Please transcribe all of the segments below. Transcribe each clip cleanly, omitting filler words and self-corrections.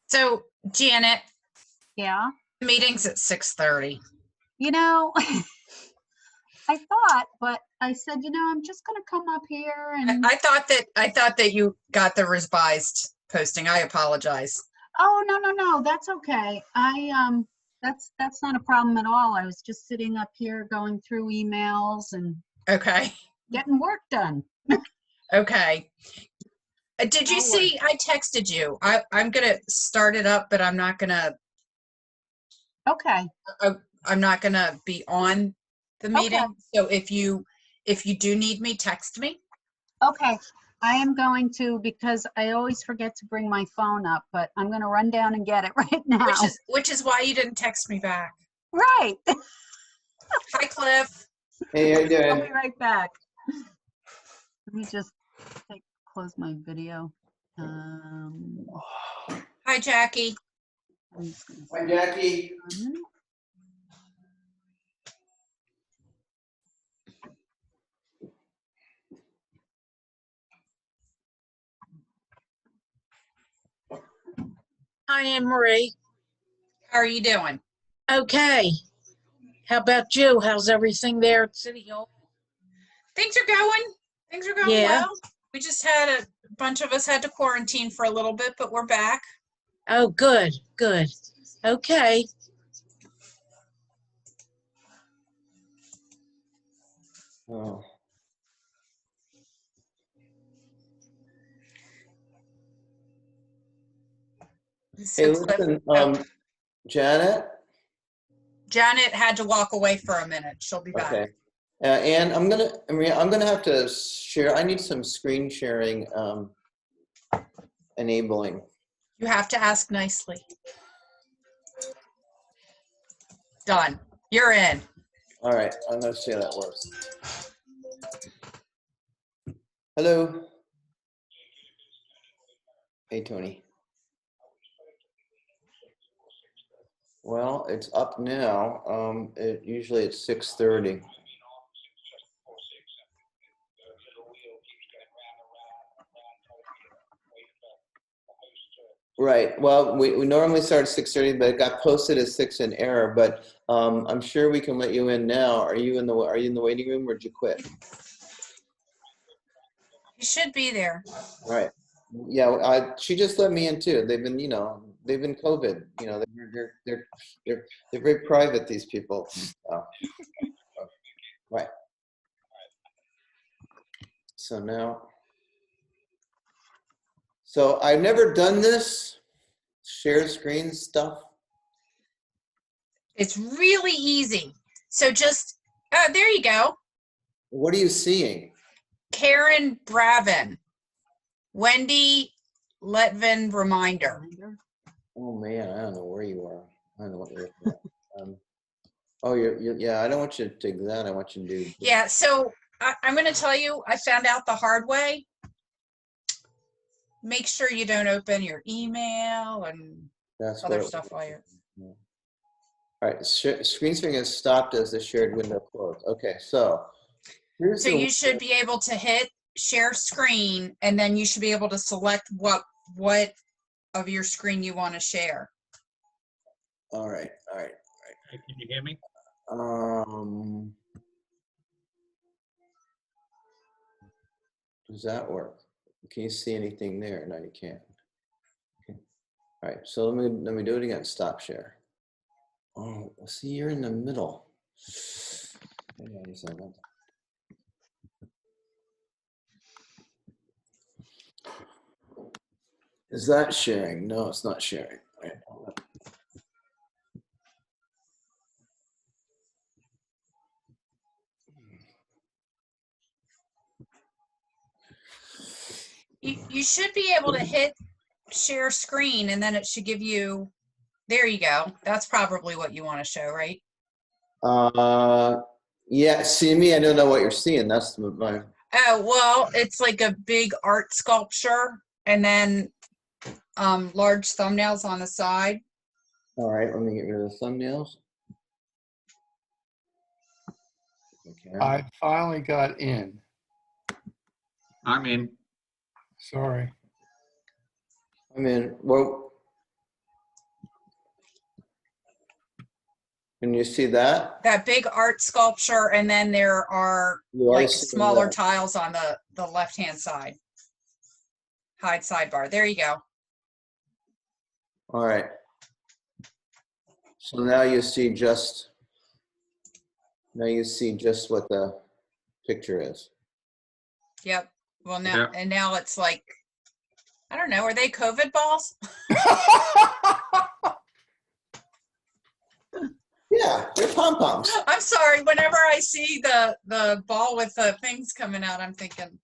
So, Janet, Yeah. the meeting's at 6:30. You know, I thought, but I said, I'm just going to come up here and. I thought that you got the revised posting. I apologize. Oh, no, that's okay. That's not a problem at all. I was just sitting up here going through emails and Okay. getting work done. Okay. Did you see? I texted you. I'm gonna start it up, but I'm not gonna. Okay. I'm not gonna be on the meeting. Okay. So if you do need me, text me. Okay. I am going to, because I always forget to bring my phone up, but I'm going to run down and get it right now. Which is why you didn't text me back. Right. Hi, Cliff. Hey, how you doing? I'll be right back. Let me just close my video. Hi, Jackie. Hi, Jackie. Hi, Anne Marie. How are you doing? Okay. How about you? How's everything there at City Hall? Things are going. Yeah. Well. We just had a bunch of us had to quarantine for a little bit, but we're back. Oh, good. Okay. Oh. Hey, listen, Janet? Janet had to walk away for a minute. She'll be back. Okay. And I'm gonna have to share. I need some screen sharing enabling. You have to ask nicely. Done. You're in. All right, I'm gonna see how that works. Hello. Hey, Tony. Well, it's up now. Usually it's 6:30. Right. Well, we normally start at 6:30, but it got posted as 6 in error. But I'm sure we can let you in now. Are you in the waiting room, or did you quit? You should be there. All right. Yeah. She just let me in too. They've been, they've been COVID. They're very private. These people. Oh. Right. So now. So I've never done this share screen stuff. It's really easy. So just, there you go. What are you seeing? Karen Bravin, Wendy Letvin reminder. Oh man, I don't know where you are. I don't know what you're looking at. Oh, yeah, I don't want you to take that. I want you to do. Yeah, so I'm going to tell you, I found out the hard way. Make sure you don't open your email and other stuff while you're. Yeah. All right, screen sharing is stopped as the shared window closed. Okay, so so you should be able to hit share screen, and then you should be able to select what of your screen you want to share. All right. Can you hear me? Does that work? Can you see anything there? No, you can't. Okay. All right, so let me do it again. Stop share. Oh, see, you're in the middle. Hang on a second. Is that sharing? No, it's not sharing. All right. You should be able to hit share screen, and then it should give you, there you go. That's probably what you want to show, right? Yeah, see me, I don't know what you're seeing. That's my. Oh, well, it's like a big art sculpture, and then large thumbnails on the side. All right, let me get rid of the thumbnails. Okay. I finally got in. I'm in. Sorry. I'm in. Well, Can you see that? That big art sculpture, and then there are You are like seeing smaller that. tiles on the left-hand side. Hide sidebar. There you go. All right. So now you see just what the picture is. Yep. Well, now Yeah. and now it's like, I don't know. Are they COVID balls? Yeah, they're pom-poms. I'm sorry. Whenever I see the ball with the things coming out, I'm thinking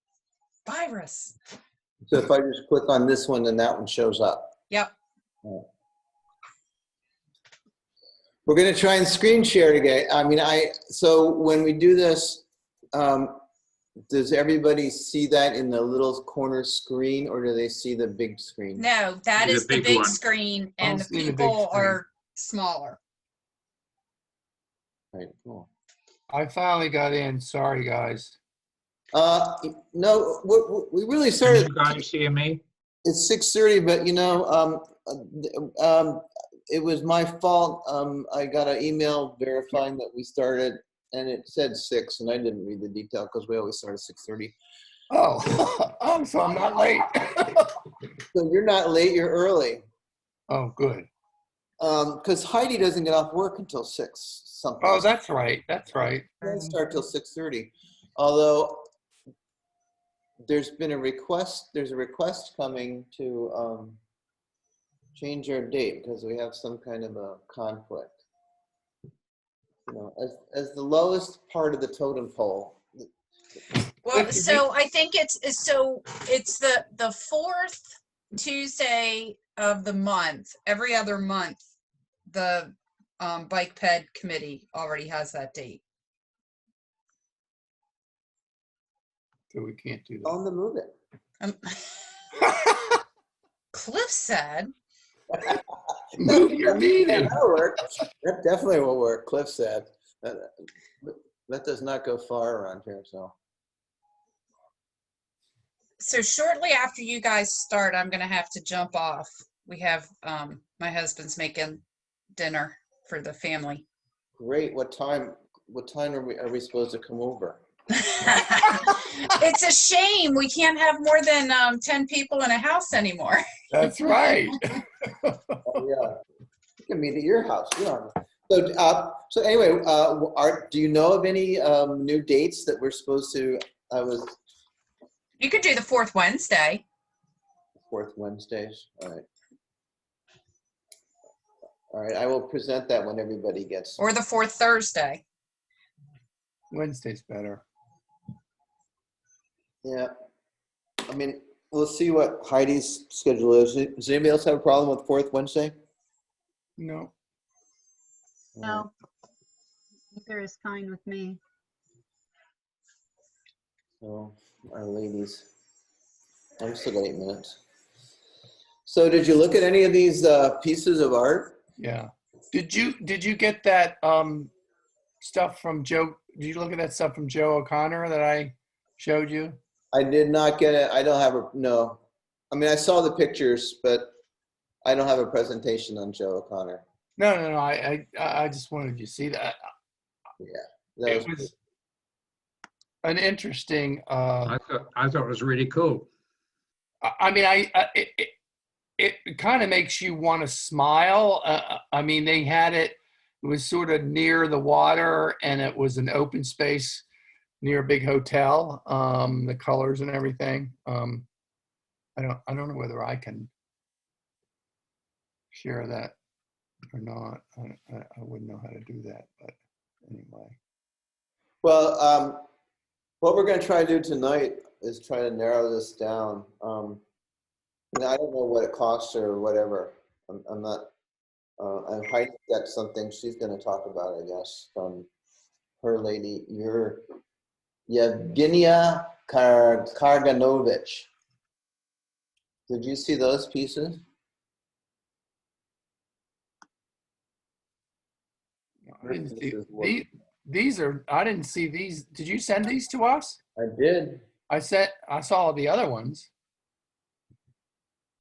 virus. So if I just click on this one, then that one shows up. Yep. We're going to try and screen share today. So when we do this, does everybody see that in the little corner screen, or do they see the big screen? No, that The is the big big one. screen, and I'll the see the big people screen. are smaller. Right, cool. I finally got in. Sorry, guys. No, we really Can started. you guys hear me? It's 6:30, but it was my fault. I got an email verifying that we started, and it said 6, and I didn't read the detail because we always start at 6:30. Oh, so I'm not late. So you're not late, you're early. Oh, good. Because Heidi doesn't get off work until 6 something. Oh, that's right. That's right. It doesn't start till 6:30. Although there's a request coming to change our date because we have some kind of a conflict. You know, as the lowest part of the totem pole. Well, so I think it's the fourth Tuesday of the month. Every other month, the Bike Ped Committee already has that date. So we can't do that. On the move it. Cliff said, Move your meeting. That'll work. That definitely will work. Cliff said that does not go far around here. so shortly after you guys start, I'm going to have to jump off. We have my husband's making dinner for the family. Great. What time are we supposed to come over? It's a shame we can't have more than 10 people in a house anymore. That's right. Oh, yeah. You can meet at your house. Yeah. So anyway, do you know of any new dates that we're supposed to? You could do the fourth Wednesday. Fourth Wednesdays. All right. All right. I will present that when everybody gets. Or the fourth Thursday. Wednesday's better. Yeah. I mean, we'll see what Heidi's schedule is. Does anybody else have a problem with fourth Wednesday? No. No, either is fine with me. So, our ladies. I'm still got 8 minutes. So did you look at any of these pieces of art? Yeah. Did you get that stuff from Joe? Did you look at that stuff from Joe O'Connor that I showed you? I did not get it. I don't have no. I mean, I saw the pictures, but I don't have a presentation on Joe O'Connor. No. I just wanted you to see that. Yeah. It was an interesting. I thought it was really cool. I mean, it kind of makes you want to smile. I mean, they had it. It was sort of near the water, and it was an open space near a big hotel. The colors and everything. I don't know whether I can share that or not. I wouldn't know how to do that, but anyway. Well, what we're going to try to do tonight is try to narrow this down. I don't know what it costs or whatever. I'm not. And Heidi got something she's going to talk about, I guess, from her lady, Yevgenia Karganovich. Did you see those pieces? I didn't see these are. I didn't see these. Did you send these to us? I did. I saw the other ones.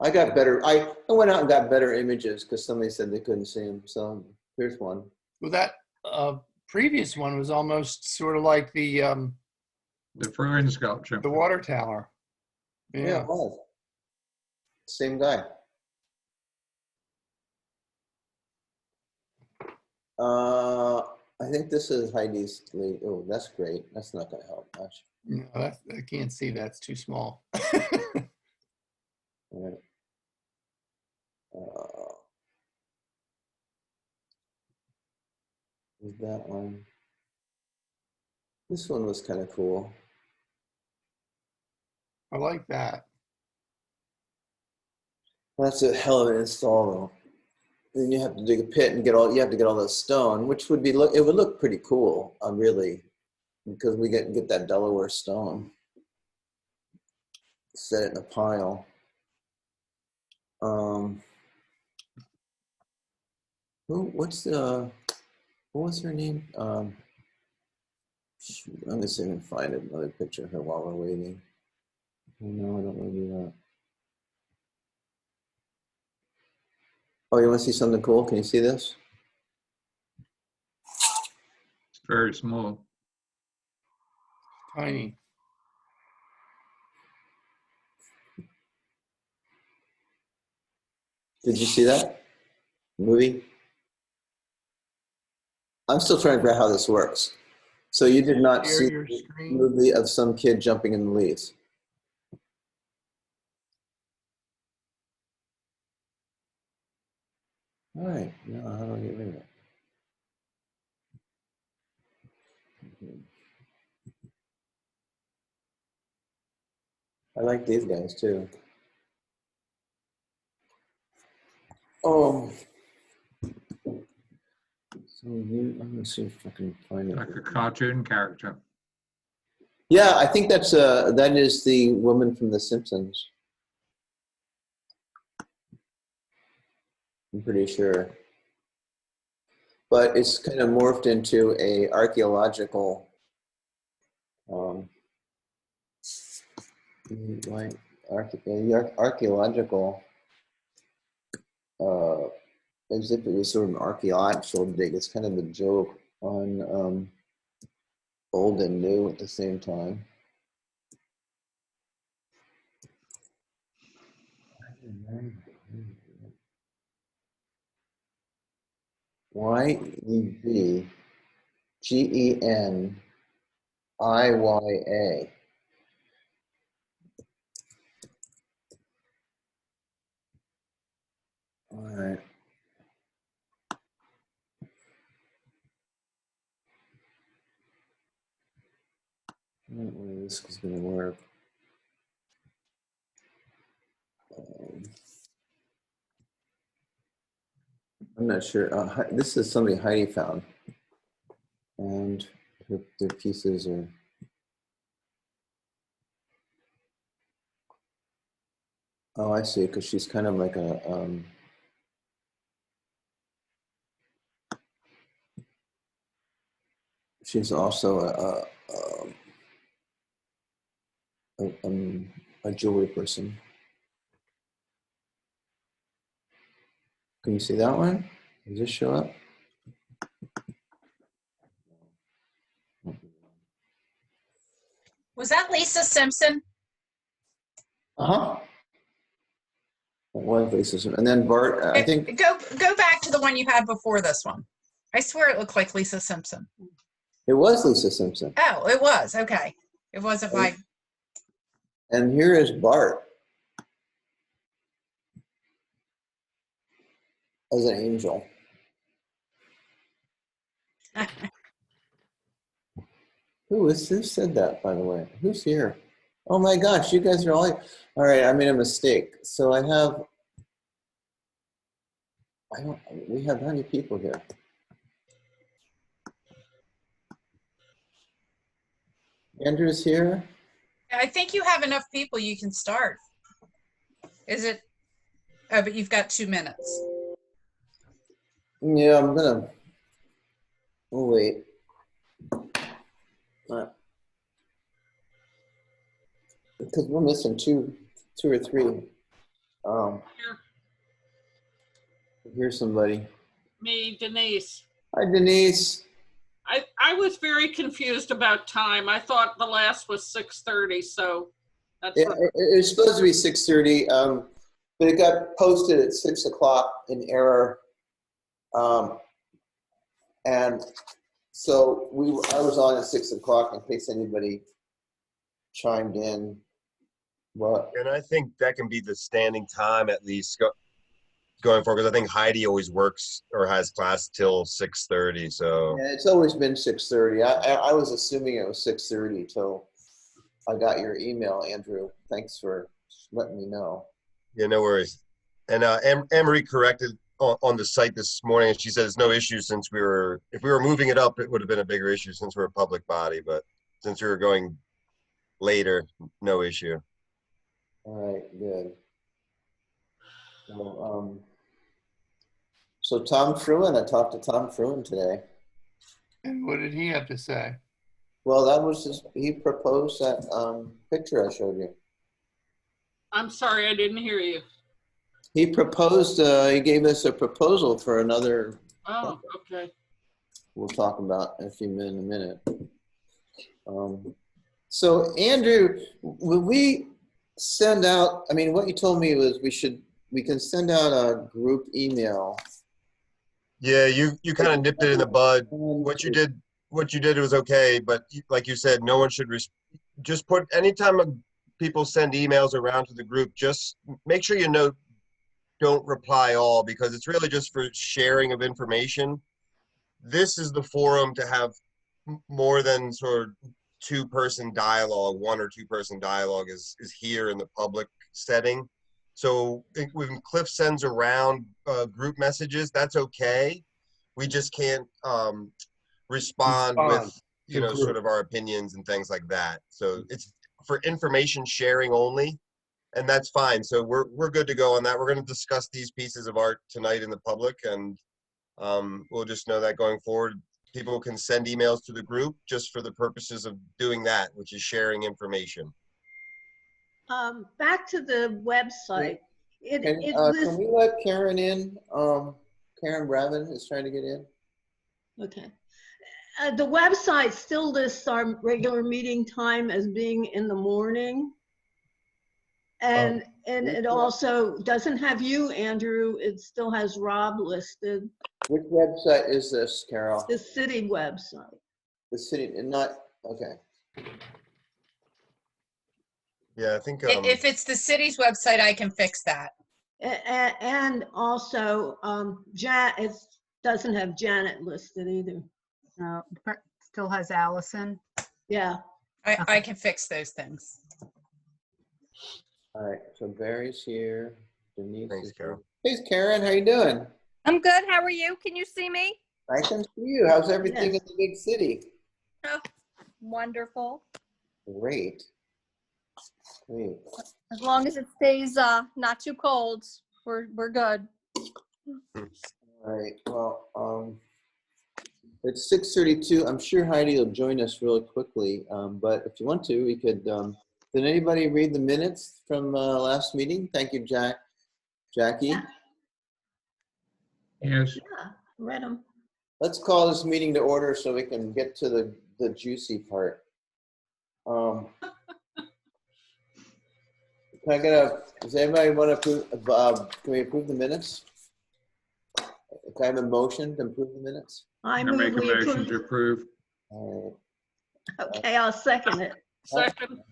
I got better. I went out and got better images because somebody said they couldn't see them. So here's one. Well, previous one was almost sort of like the Friend sculpture. water tower. Yeah, Yeah. it was. Same guy. I think this is Heidi's lead. Oh, that's great. That's not going to help much. No, I can't see. That's too small. All right. Is that one? This one was kind of cool. I like that. That's a hell of an install, though. Then you have to dig a pit and you have to get all the stone, which would be it would look pretty cool, really, because we get that Delaware stone. Set it in a pile. What was her name? Shoot, I'm just going to find another picture of her while we're waiting. No, I don't want to do that. Oh, you want to see something cool? Can you see this? It's very small. Tiny. Did you see that movie? I'm still trying to figure out how this works. So you did not Share see your the screen. movie of some kid jumping in the leaves? All right, now how do I get rid of it? I like these guys too. Oh, so I'm gonna see if I can find it. Like a cartoon character. Yeah, I think that is the woman from The Simpsons. I'm pretty sure. But it's kind of morphed into a archaeological archaeological as if it was sort of an archaeological dig. It's kind of a joke on old and new at the same time. YEBGENIYA. All right. I don't know whether this is going to work. I'm not sure. This is somebody Heidi found. And their pieces are. Oh, I see, because she's kind of like a. She's also a jewelry person. Can you see that one? Does this show up? Was that Lisa Simpson? Uh-huh. It was Lisa Simpson. And then Bart, I think. Go back to the one you had before this one. I swear it looked like Lisa Simpson. It was Lisa Simpson. Oh, it was. Okay. It wasn't my. And here is Bart as an angel. Who said that, by the way? Who's here? Oh my gosh, you guys are all here. All right, I made a mistake. So we have how many people here? Andrew's here. I think you have enough people you can start. Is it? Oh, but you've got 2 minutes. Yeah, we'll wait. Because we're missing two or three. Here's somebody. Me, Denise. Hi, Denise. I was very confused about time. I thought the last was 6:30, so that's Yeah, what. it was supposed to be 6:30, but it got posted at 6 o'clock in error. And so I was on at 6 o'clock in case anybody chimed in. But And I think that can be the standing time at least going forward, because I think Heidi always works or has class till 6:30. So yeah, it's always been 6:30. I was assuming it was 6:30 till I got your email, Andrew. Thanks for letting me know. yeah, no worries. And Emery corrected on the site this morning, and she said it's no issue since if we were moving it up, it would have been a bigger issue since we're a public body. But since we were going later, no issue. All right, good. So Tom Fruin, I talked to Tom Fruin today. And what did he have to say? Well, that was he proposed that picture I showed you. I'm sorry, I didn't hear you. He proposed, he gave us a proposal for another, Oh, okay. we'll talk about in a minute. So Andrew, will we send out, I mean, what you told me was we can send out a group email. Yeah, you kind of nipped it in the bud. What you did was okay, but like you said, no one should just put anytime people send emails around to the group, just make sure don't reply all, because it's really just for sharing of information. This is the forum to have more than sort of two-person dialogue. One or two-person dialogue is here in the public setting. So when Cliff sends around group messages, that's okay. We just can't respond with sort of our opinions and things like that. So it's for information sharing only, and that's fine. So we're good to go on that. We're going to discuss these pieces of art tonight in the public, and we'll just know that going forward, people can send emails to the group just for the purposes of doing that, which is sharing information. Back to the website. Can we let Karen in? Karen Bravin is trying to get in. Okay. The website still lists our regular meeting time as being in the morning. And it also doesn't have you, Andrew. It still has Rob listed. Which website is this, Carol? The city website. The city, and not, okay. Yeah, I think If it's the city's website, I can fix that. And also, it doesn't have Janet listed either. No, still has Allison. Yeah. I can fix those things. All right, so Barry's here. Denise. Thanks, is Carol. here. Hey, Karen, how you doing? I'm good. How are you? Can you see me? I can see you. How's everything Yes. in the big city? Oh, wonderful. Great. Great. As long as it stays not too cold, we're good. All right. Well, it's 6:32. I'm sure Heidi will join us really quickly. But if you want to, we could. Did anybody read the minutes from last meeting? Thank you, Jackie. Yeah. Yes. Yeah, read them. Let's call this meeting to order so we can get to the juicy part. Does anybody want to approve, can we approve the minutes? Can I have a motion to approve the minutes? I I move make a we motion to approve. approve. All Okay, I'll second it. Second. right.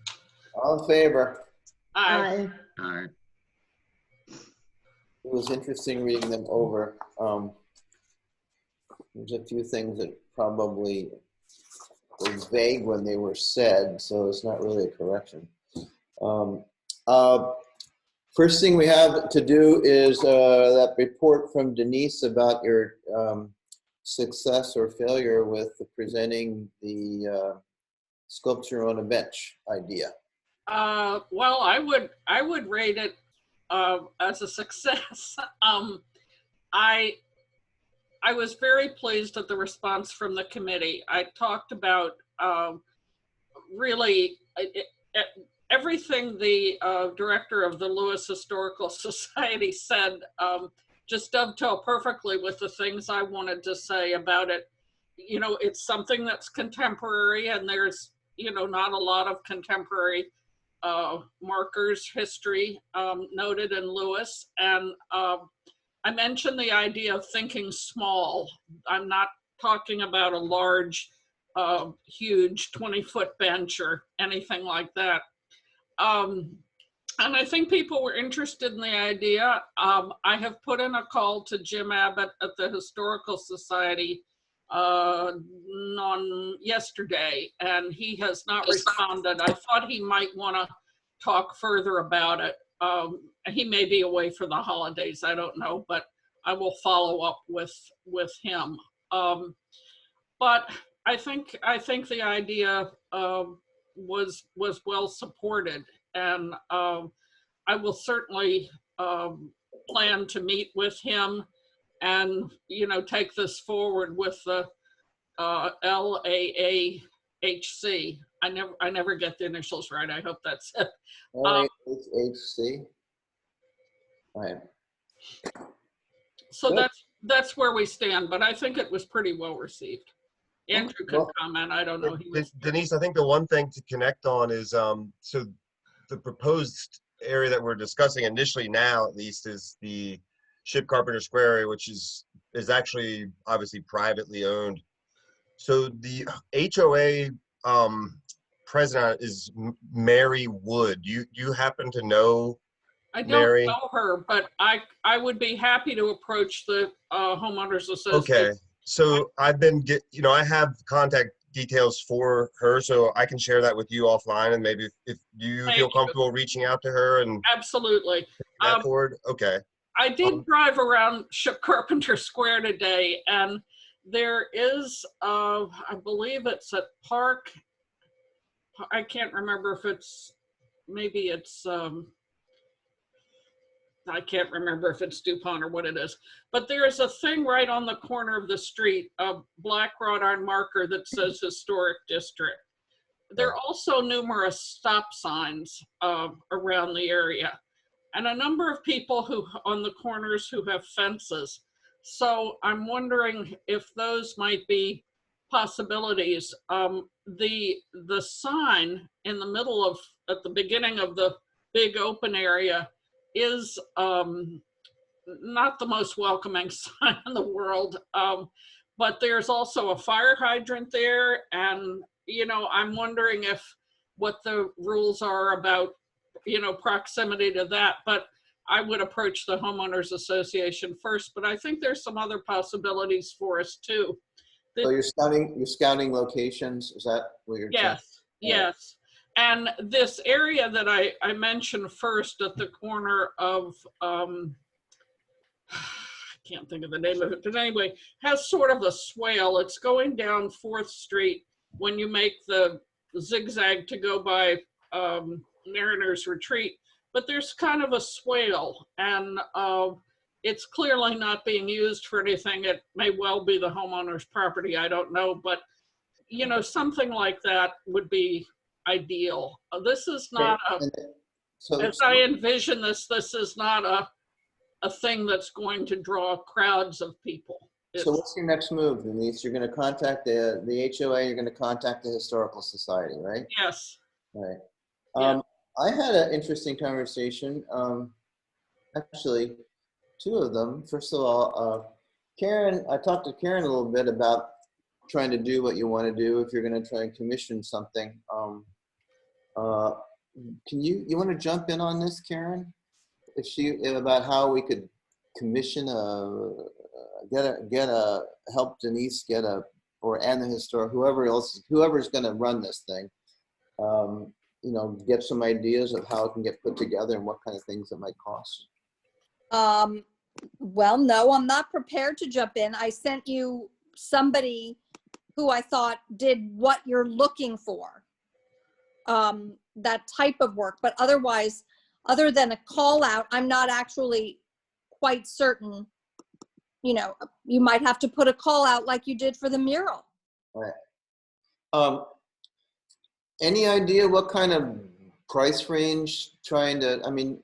All in favor? Aye. Aye. It was interesting reading them over. There's a few things that probably were vague when they were said, so it's not really a correction. First thing we have to do is that report from Denise about your success or failure with presenting the sculpture on a bench idea. Well, I would rate it as a success. I was very pleased at the response from the committee. I talked about really everything the director of the Lewis Historical Society said just dovetailed perfectly with the things I wanted to say about it. you know, it's something that's contemporary, and there's, you know, not a lot of contemporary markers, history noted in Lewis. And I mentioned the idea of thinking small. I'm not talking about a large, huge 20-foot bench or anything like that. And I think people were interested in the idea. I have put in a call to Jim Abbott at the Historical Society on yesterday, and he has not responded. I thought he might want to talk further about it. He may be away for the holidays, I don't know, but I will follow up with him. But I think the idea was well supported, and I will certainly plan to meet with him and, you know, take this forward with the LAAHC. I never get the initials right. I hope that's it. LAHC. Right. So Good. that's where we stand, but I think it was pretty well received. Andrew could comment. I don't know. He was Denise, I think the one thing to connect on is so the proposed area that we're discussing initially now, at least, is the Ship Carpenter Square area, which is actually obviously privately owned. So the HOA president is Mary Wood. You happen to know I don't Mary? know her, but I would be happy to approach the homeowners association. Okay, so I've been I have contact details for her, so I can share that with you offline, and maybe if you feel comfortable reaching out to her and absolutely that forward. Okay. I did drive around Ship Carpenter Square today, and there is I believe it's at Park. I can't remember if it's maybe it's I can't remember if it's DuPont or what it is, but there is a thing right on the corner of the street, a black wrought iron marker that says Historic District. There are also numerous stop signs around the area, and a number of people who on the corners who have fences. So I'm wondering if those might be possibilities. The sign in the middle of, at the beginning of the big open area, is not the most welcoming sign in the world, but there's also a fire hydrant there, and you know, I'm wondering if what the rules are about, you know, proximity to that. But I would approach the homeowners association first, but I think there's some other possibilities for us too. So you're scouting locations. Is that what you're? Yes, yes. And this area that I mentioned first at the corner of, I can't think of the name of it, but anyway, has sort of a swale. It's going down 4th Street when you make the zigzag to go by Mariner's Retreat, but there's kind of a swale, and it's clearly not being used for anything. It may well be the homeowner's property, I don't know, but you know, something like that would be ideal. This is not as I envision this is not a thing that's going to draw crowds of people. So what's your next move, Denise? You're going to contact the HOA, you're going to contact the Historical Society, right? Yes. Right. I had an interesting conversation, actually, 2 of them. First of all, Karen, I talked to Karen a little bit about trying to do what you want to do if you're going to try and commission something. Can you want to jump in on this, Karen? About how we could commission help Denise get and the historic, whoever's going to run this thing, you know, get some ideas of how it can get put together and what kind of things it might cost. Well, no, I'm not prepared to jump in. I sent you somebody who I thought did what you're looking for, that type of work. But otherwise, other than a call out, I'm not actually quite certain. You know, you might have to put a call out like you did for the mural. Right. Any idea what kind of price range trying to, I mean,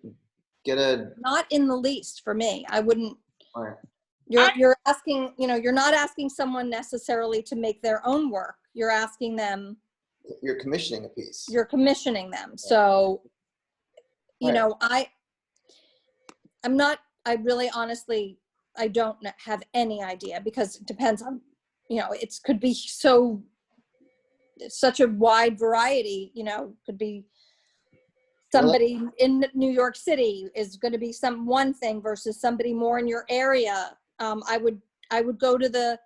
get a... Not in the least for me. I wouldn't. Right. You're asking, you're not asking someone necessarily to make their own work. You're asking them. You're commissioning a piece. You're commissioning them. So, I really honestly, I don't have any idea, because it depends on, it could be such a wide variety, could be somebody in New York City is going to be one thing versus somebody more in your area. I would go to the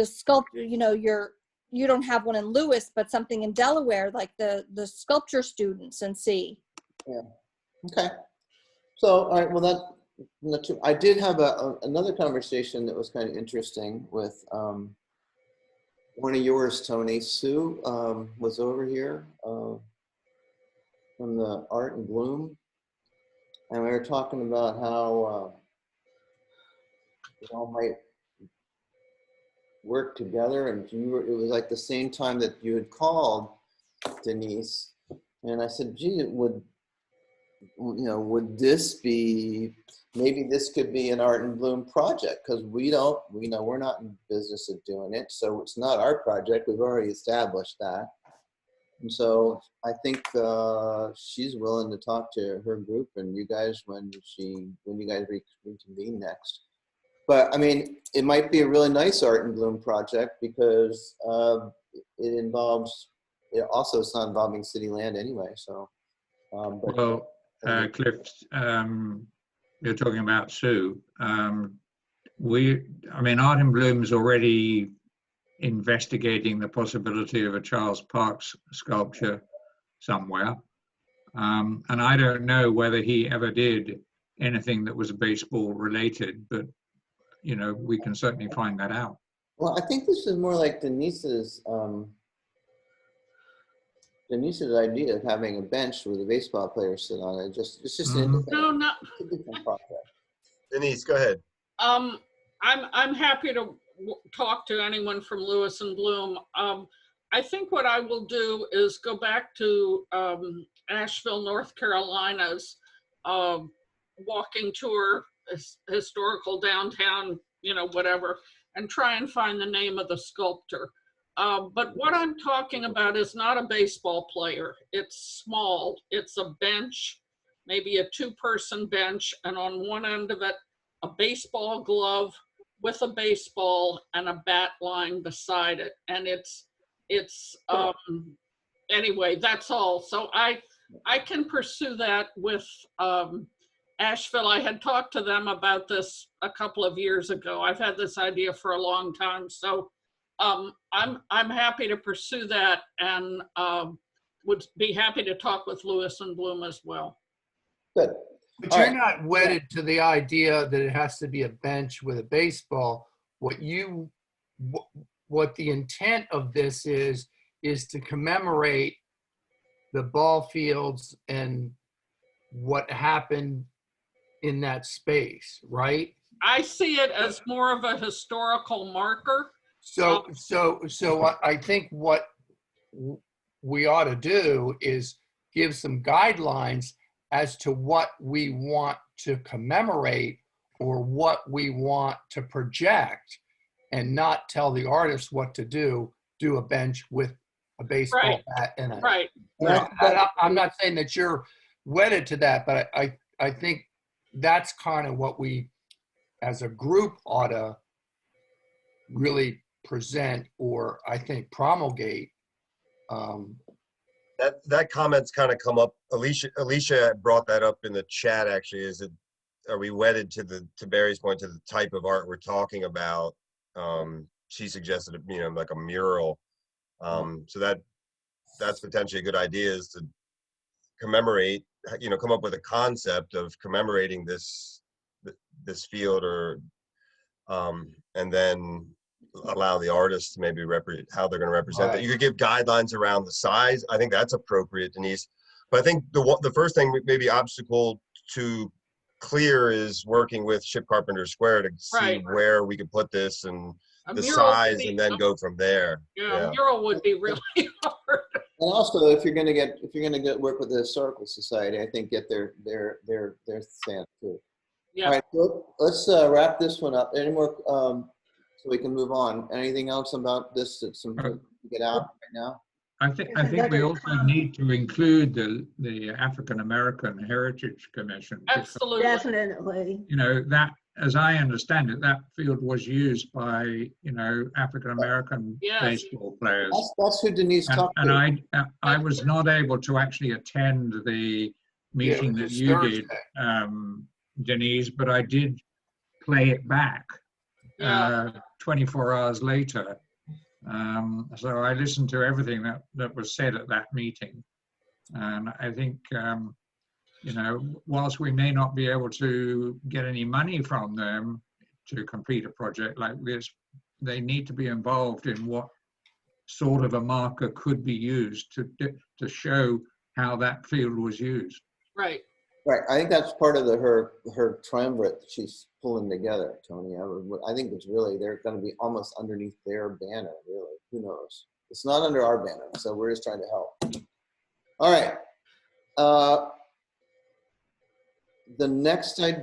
sculpture, you don't have one in Lewis, but something in Delaware, like the sculpture students, and see. Yeah. Okay. So, all right. Well, I did have another conversation that was kind of interesting with one of yours, Tony. Sue was over here from the Art and Bloom, and we were talking about how we all might work together, and it was like the same time that you had called, Denise, and I said, gee, would this be, maybe this could be an Art and Bloom project, because we're not in business of doing it, so it's not our project. We've already established that. And so I think she's willing to talk to her group and you guys when you guys reconvene next. But I mean, it might be a really nice Art and Bloom project, because it's not involving city land anyway. So, Well, Cliff, you're talking about Sue. Art and Bloom's already investigating the possibility of a Charles Parks sculpture somewhere. And I don't know whether he ever did anything that was baseball related, but we can certainly find that out. Well, I think this is more like Denise's idea of having a bench with a baseball player sit on it. It's just an different project. Denise, go ahead. I'm happy to talk to anyone from Lewis and Bloom. I think what I will do is go back to Asheville, North Carolina's walking tour, historical downtown, whatever, and try and find the name of the sculptor. But what I'm talking about is not a baseball player. It's small. It's a bench, maybe a 2-person bench, and on one end of it, a baseball glove with a baseball and a bat lying beside it. And anyway, that's all. So I can pursue that with Asheville. I had talked to them about this a couple of years ago. I've had this idea for a long time. So I'm happy to pursue that, and would be happy to talk with Lewis and Bloom as well. Good. But you're not wedded to the idea that it has to be a bench with a baseball. What the intent of this is to commemorate the ball fields and what happened in that space, right? I see it as more of a historical marker. So I think what we ought to do is give some guidelines as to what we want to commemorate or what we want to project, and not tell the artist what to do a bench with a baseball bat in it. Right. I'm not saying that you're wedded to that, but I think that's kind of what we as a group ought to really present, or I think promulgate. That comment's kind of come up. Alicia brought that up in the chat, actually. Are we wedded to Barry's point, to the type of art we're talking about? She suggested, like a mural. So that's potentially a good idea, is to commemorate, come up with a concept of commemorating this field, or and then allow the artists to maybe how they're going to represent that. You could give guidelines around the size. I think that's appropriate, Denise. But I think the first thing, maybe obstacle to clear, is working with Ship Carpenter Square to see where we could put this and the size, and then go from there. Yeah, mural would be really hard. And also, if you're gonna work with the Historical Society, I think get their stand too. Yeah. All right, so let's wrap this one up. Any more, so we can move on. Anything else about this that's important to get out right now? I think There's we another also need to include the African American Heritage Commission. because, Absolutely. Definitely. you know, that, as I understand it, that field was used by, you know, African American Yes. baseball players. That's who Denise talked And to. I was not able to actually attend the meeting it that was you Thursday. did, Denise, but I did play it back Yeah. 24 hours later. So I listened to everything that was said at that meeting. And I think, you know, whilst we may not be able to get any money from them to complete a project like this, they need to be involved in what sort of a marker could be used to show how that field was used. Right. Right, I think that's part of her triumvirate that she's pulling together, Tony. I think it's really, they're gonna be almost underneath their banner, really, who knows? It's not under our banner, so we're just trying to help. All right. The next thing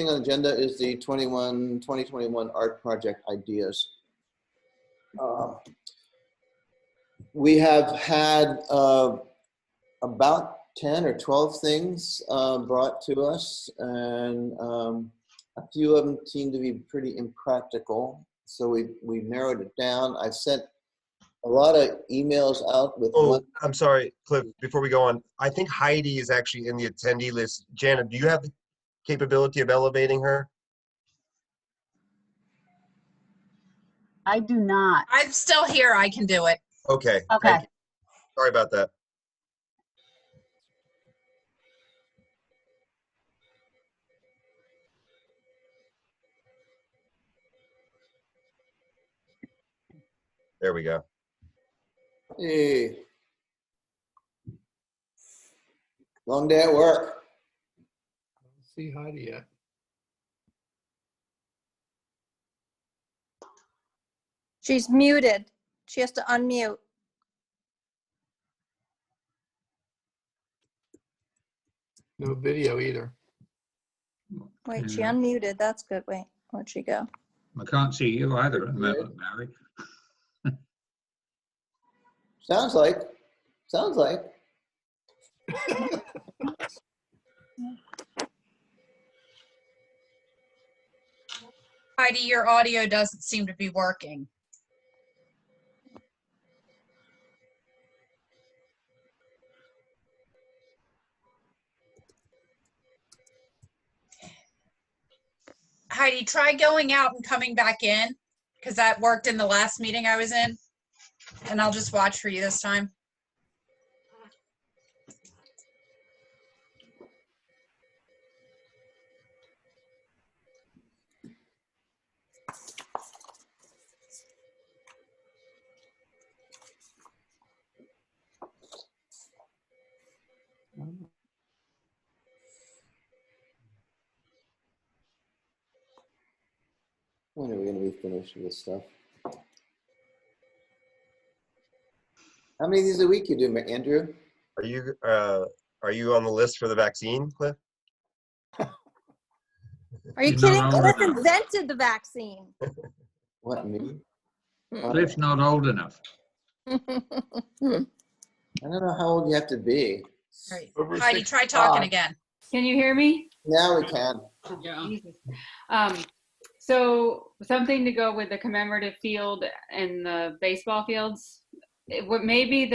on the agenda is the 2021 art project ideas. We have had about 10 or 12 things brought to us, and a few of them seem to be pretty impractical. So we narrowed it down. I've sent a lot of emails out with. Oh, I'm sorry, Cliff, before we go on, I think Heidi is actually in the attendee list. Janet, do you have the capability of elevating her? I do not. I'm still here. I can do it. Okay. Okay. Thank you. Sorry about that. There we go. Hey. Long day at work. I don't see Heidi yet. She's muted. She has to unmute. No video either. Wait, she Yeah. unmuted. That's good. Wait, where'd she go? I can't see you either at the moment, Mary. Sounds like. Heidi, your audio doesn't seem to be working. Heidi, try going out and coming back in, because that worked in the last meeting I was in. And I'll just watch for you this time. When are we gonna be finished with this stuff? How many of these a week you do, Andrew? Are you on the list for the vaccine, Cliff? Are you You're kidding? not old Cliff enough. invented the vaccine. What, me? Cliff's not old enough. I don't know how old you have to be. All right. Over Heidi, try 65. talking again. Can you hear me? Now we can. Yeah. Jesus. So something to go with the commemorative field and the baseball fields. What maybe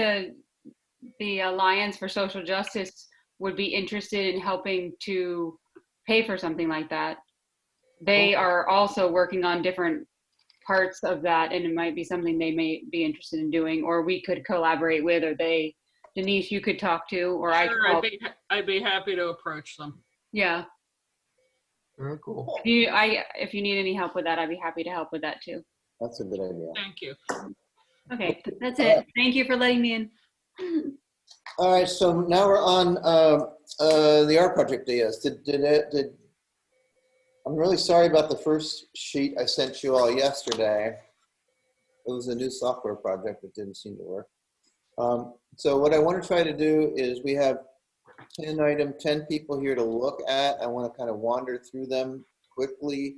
the Alliance for Social Justice would be interested in helping to pay for something like that. They are also working on different parts of that, and it might be something they may be interested in doing, or we could collaborate with, or Denise, you could talk to, or I could Sure, help. I'd be happy to approach them. Yeah. Very cool. If you need any help with that, I'd be happy to help with that too. That's a good idea. Thank you. Okay, that's it. Thank you for letting me in. All right, so now we're on the art project ideas. I'm really sorry about the first sheet I sent you all yesterday. It was a new software project that didn't seem to work. So what I want to try to do is we have 10 people here to look at. I want to kind of wander through them quickly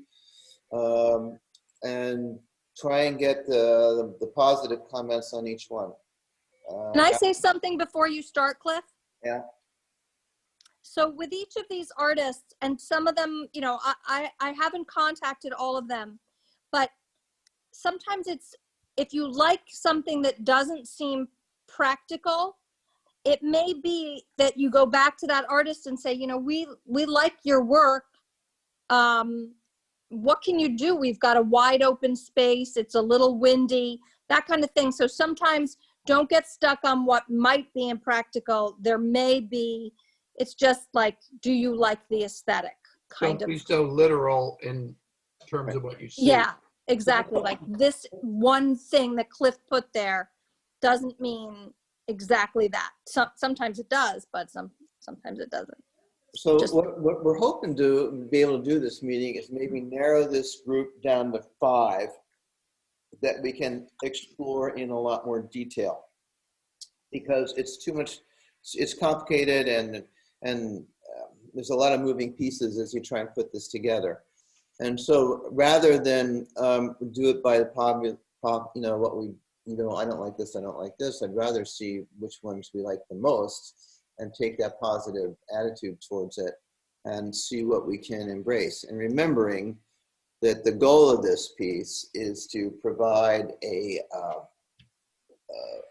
and try and get the positive comments on each one. Can I say something before you start, Cliff? Yeah. So with each of these artists, and some of them, you know, I haven't contacted all of them, but sometimes it's, if you like something that doesn't seem practical, it may be that you go back to that artist and say, you know, we like your work. What can you do? We've got a wide open space. It's a little windy, that kind of thing. So sometimes don't get stuck on what might be impractical. There may be, it's just like, do you like the aesthetic kind Don't of? be so literal in terms of what you see. Yeah, exactly. Like this one thing that Cliff put there doesn't mean exactly that. Sometimes it does, but sometimes it doesn't. So what we're hoping to be able to do this meeting is maybe narrow this group down to 5 that we can explore in a lot more detail, because it's too much, it's complicated, and there's a lot of moving pieces as you try and put this together. And so rather than do it by the you know, what we, you know, I don't like this, I don't like this, I'd rather see which ones we like the most and take that positive attitude towards it and see what we can embrace. And remembering that the goal of this piece is to provide a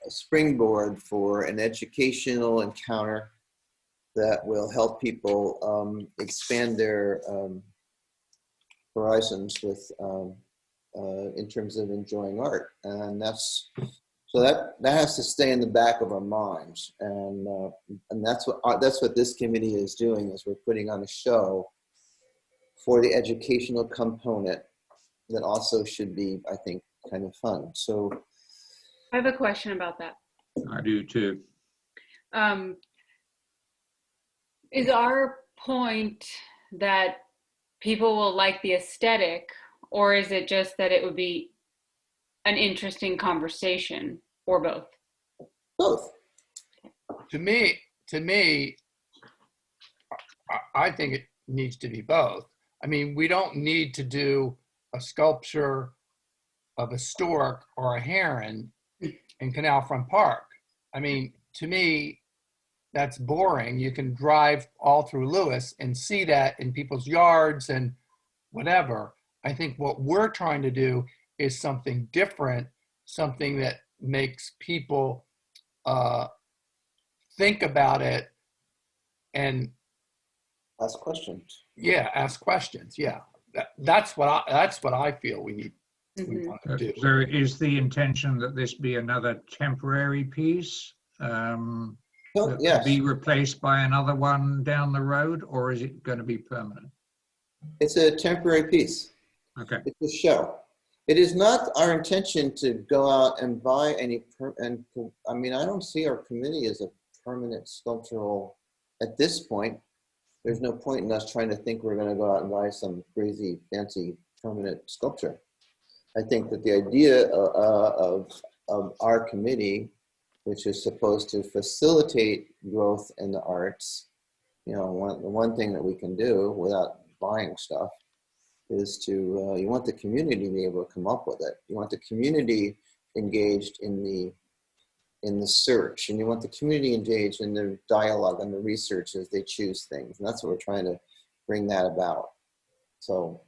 springboard for an educational encounter that will help people expand their horizons with in terms of enjoying art. And that's, so that has to stay in the back of our minds, and that's what this committee is doing, is we're putting on a show for the educational component that also should be, I think, kind of fun. So I have a question about that. I do too. Is our point that people will like the aesthetic, or is it just that it would be an interesting conversation, or both? Both. To me, I think it needs to be both. I mean, we don't need to do a sculpture of a stork or a heron in Canal Front Park. I mean, to me, that's boring. You can drive all through Lewis and see that in people's yards and whatever. I think what we're trying to do is something different, something that makes people think about it and ask questions. Yeah, ask questions. Yeah, that's what I feel we need. We want to do. So is the intention that this be another temporary piece that yes. could be replaced by another one down the road, or is it going to be permanent? It's a temporary piece. Okay. It's a show. It is not our intention to go out and buy any, I mean, I don't see our committee as a permanent sculptural, at this point. There's no point in us trying to think we're going to go out and buy some crazy, fancy, permanent sculpture. I think that the idea of our committee, which is supposed to facilitate growth in the arts, you know, the one thing that we can do without buying stuff is to, you want the community to be able to come up with it. You want the community engaged in the search, and you want the community engaged in the dialogue and the research as they choose things. And that's what we're trying to bring that about. So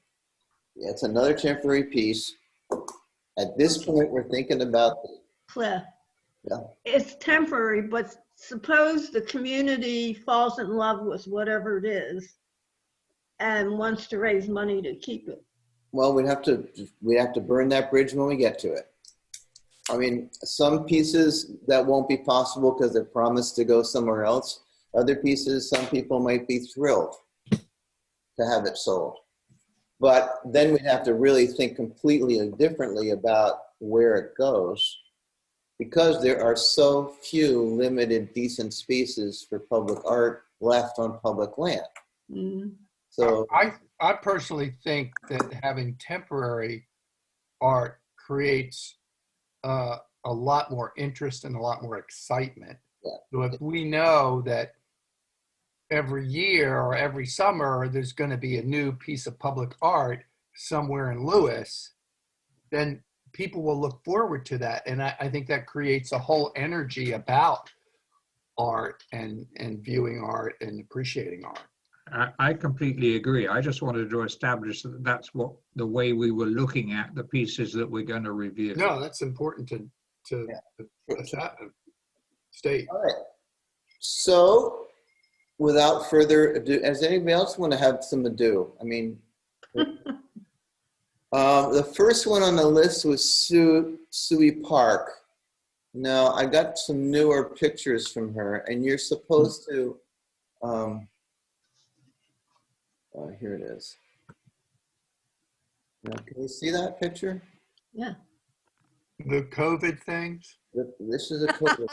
yeah, it's another temporary piece. At this point, we're thinking about Cliff. Yeah. It's temporary, but suppose the community falls in love with whatever it is and wants to raise money to keep it. Well, we'd have to burn that bridge when we get to it. I mean, some pieces that won't be possible because they're promised to go somewhere else. Other pieces, some people might be thrilled to have it sold. But then we'd have to really think completely and differently about where it goes, because there are so few limited decent spaces for public art left on public land. Mm-hmm. So I personally think that having temporary art creates a lot more interest and a lot more excitement. Yeah. So if we know that every year or every summer there's going to be a new piece of public art somewhere in Lewis, then people will look forward to that. And I think that creates a whole energy about art and viewing art and appreciating art. I completely agree. I just wanted to establish that that's what the way we were looking at the pieces that we're going to review. No, that's important to state. All right. So, without further ado, does anybody else want to have some ado? I mean, the first one on the list was Sui Park. Now, I got some newer pictures from her, and you're supposed to, here it is. Now, can you see that picture? Yeah. The COVID things? This is a COVID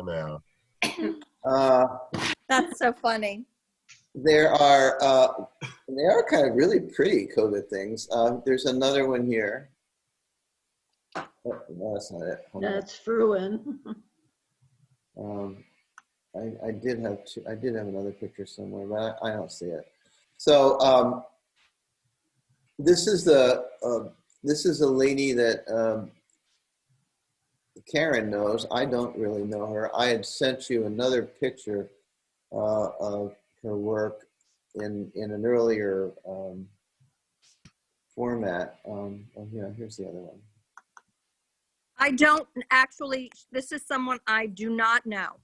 No. That's so funny. There are, they are kind of really pretty COVID things. There's another one here. Oh, no, that's not it. Hold on. That's Fruin. I did have two, I did have another picture somewhere, but I don't see it. So this is a lady that Karen knows. I don't really know her. I had sent you another picture of her work in an earlier format. Oh, yeah, here's the other one. I don't actually, this is someone I do not know.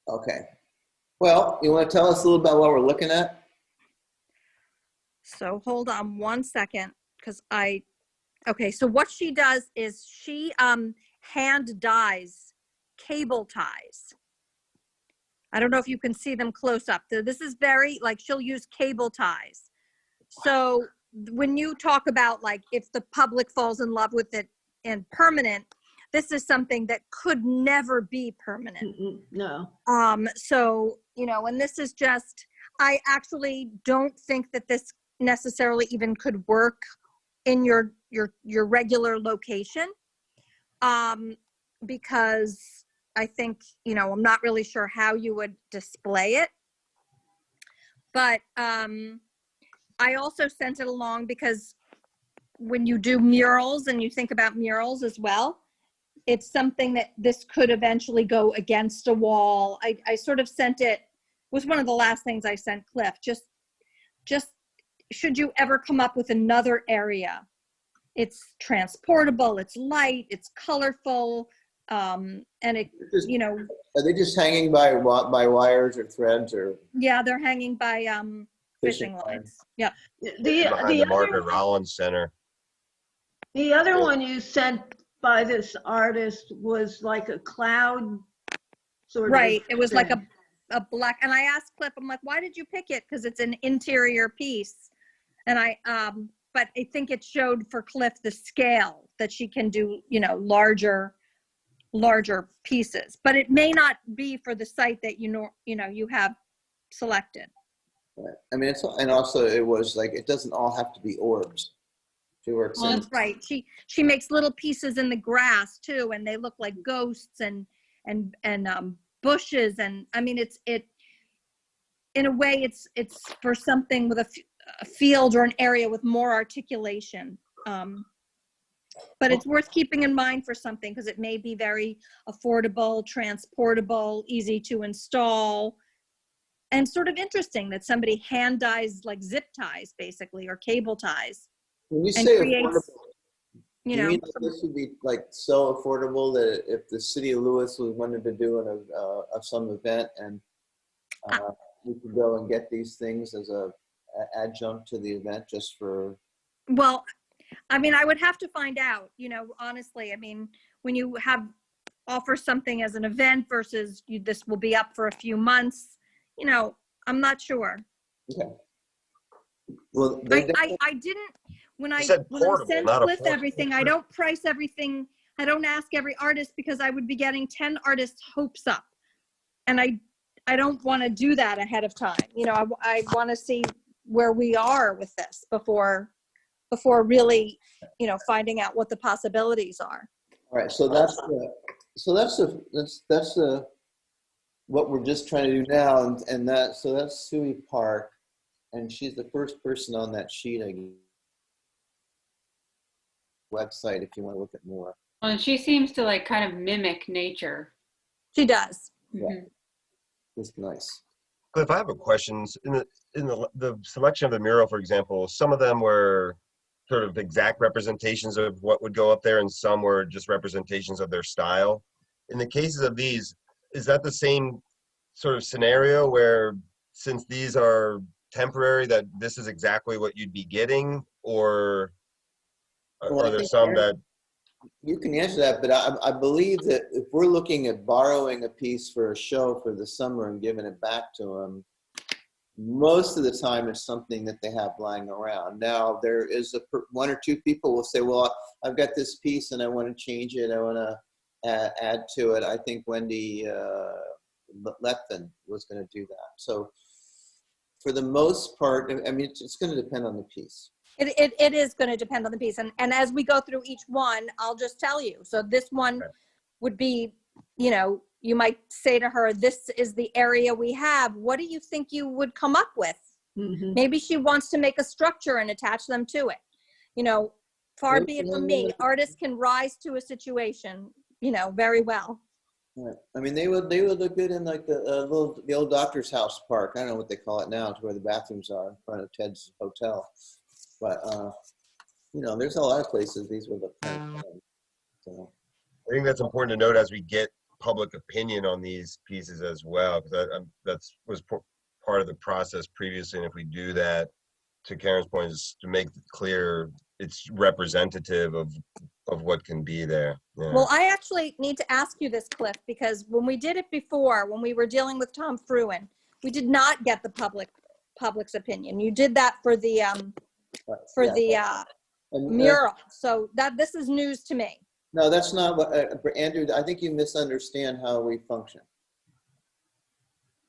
Okay. Well, you want to tell us a little about what we're looking at? So hold on one second, because okay, so what she does is she hand dyes cable ties. I don't know if you can see them close up. This is very, like, she'll use cable ties. So when you talk about, like, if the public falls in love with it and permanent, this is something that could never be permanent. No. So, you know, and this is just, I actually don't think that this necessarily even could work in your regular location. Because I think, you know, I'm not really sure how you would display it. But I also sent it along because when you do murals and you think about murals as well, it's something that this could eventually go against a wall. I sort of sent it, was one of the last things I sent Cliff, just should you ever come up with another area, it's transportable, it's light, it's colorful, and it, you know. Are they just hanging by wires or threads or? Yeah, they're hanging by fishing lines. Yeah. Behind the Margaret Rollins Center. The other one you sent by this artist was like a cloud sort of. Right. It was like thing. a black, and I asked Cliff, I'm like, why did you pick it? Because it's an interior piece. And but I think it showed for Cliff the scale that she can do, you know, larger pieces. But it may not be for the site that you have selected. Right. I mean, and also it was like, it doesn't all have to be orbs. She works in. That's right. She makes little pieces in the grass too, and they look like ghosts and bushes. And I mean, it in a way it's for something with a field or an area with more articulation. But it's worth keeping in mind for something because it may be very affordable, transportable, easy to install, and sort of interesting that somebody hand dyes like zip ties basically, or cable ties. When you and say creates, affordable, you do know, you mean that this would be like so affordable that if the city of Lewis wanted to do some event and we could go and get these things as a adjunct to the event just for? Well, I mean, I would have to find out, you know, honestly. I mean, when you offer something as an event versus this will be up for a few months, you know, I'm not sure. Okay. Well, I didn't, when I send Cliff everything, I don't price everything. I don't ask every artist because I would be getting 10 artists' hopes up. And I don't want to do that ahead of time. You know, I want to see where we are with this before really, you know, finding out what the possibilities are. All right. So that's the what we're just trying to do now, and so that's Suey Park, and she's the first person on that sheet. Website if you want to look at more. Well, and she seems to like kind of mimic nature. She does. Yeah, it's nice. Cliff, I have a question. In the selection of the mural, for example, some of them were sort of exact representations of what would go up there, and some were just representations of their style. In the cases of these, is that the same sort of scenario where, since these are temporary, that this is exactly what you'd be getting, or are there some that... You can answer that, but I believe that if we're looking at borrowing a piece for a show for the summer and giving it back to them, most of the time it's something that they have lying around. Now, there is one or two people will say, well, I've got this piece and I want to change it. I want to add to it. I think Wendy Lethen was going to do that. So for the most part, I mean, it's going to depend on the piece. It is going to depend on the piece. And as we go through each one, I'll just tell you. So this one would be, you know, you might say to her, this is the area we have. What do you think you would come up with? Maybe she wants to make a structure and attach them to it. You know, far be it from me. Artists can rise to a situation, you know, very well. Right. I mean, they would look good in like the old doctor's house park. I don't know what they call it now. It's where the bathrooms are in front of Ted's Hotel. But, you know, there's a lot of places these would look kind of fun. So. I think that's important to note as we get public opinion on these pieces as well, because that was part of the process previously. And if we do that, to Karen's point, is to make it clear it's representative of what can be there. Yeah. Well, I actually need to ask you this, Cliff, because when we did it before, when we were dealing with Tom Fruin, we did not get the public's opinion. You did that for the mural. So this is news to me. No, that's not what, Andrew, I think you misunderstand how we function.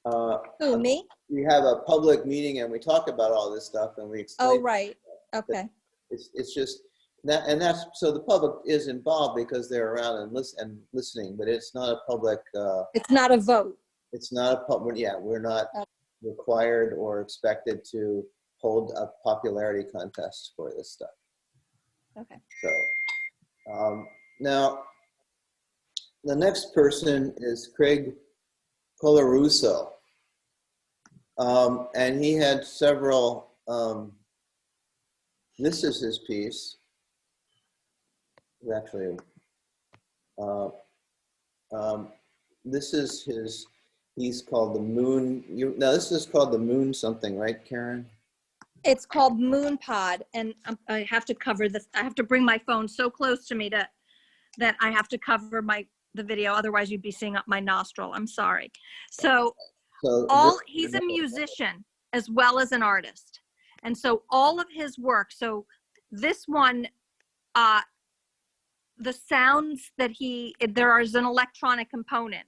Who, me? We have a public meeting and we talk about all this stuff and we explain. Oh, right. Okay. It's just that, and that's, so the public is involved because they're around and listening, but it's not a public. It's not a vote. It's not a public, yeah, we're not required or expected to hold a popularity contest for this stuff. Okay. So, now, the next person is Craig Colarusso. And he had several, this is his piece. Actually, this is his, he's called the Moon. Now this is called the Moon something, right, Karen? It's called Moon Pod, and I have to cover this. I have to bring my phone so close to me that I have to cover the video. Otherwise, you'd be seeing up my nostril. I'm sorry. So he's a musician as well as an artist, and so all of his work. So this one, the sounds that there is an electronic component,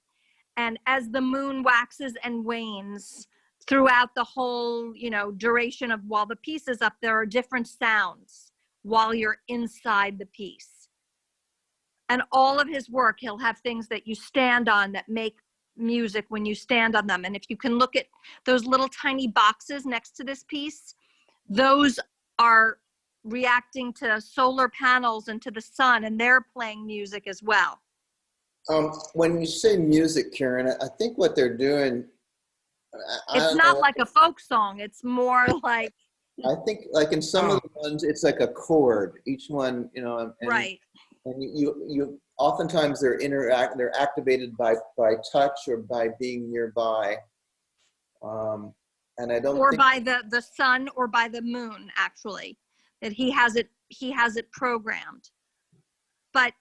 and as the moon waxes and wanes throughout the whole, you know, duration of while the piece is up, there are different sounds while you're inside the piece. And all of his work, he'll have things that you stand on that make music when you stand on them. And if you can look at those little tiny boxes next to this piece, those are reacting to solar panels and to the sun, and they're playing music as well. When you say music, Karen, I think what they're doing, it's not like a folk song. It's more like, I think like in some of the ones, it's like a chord, each one, you know, and, right. And you oftentimes they're activated by touch or by being nearby. And I don't or by the sun or by the moon, actually, that he has it programmed. But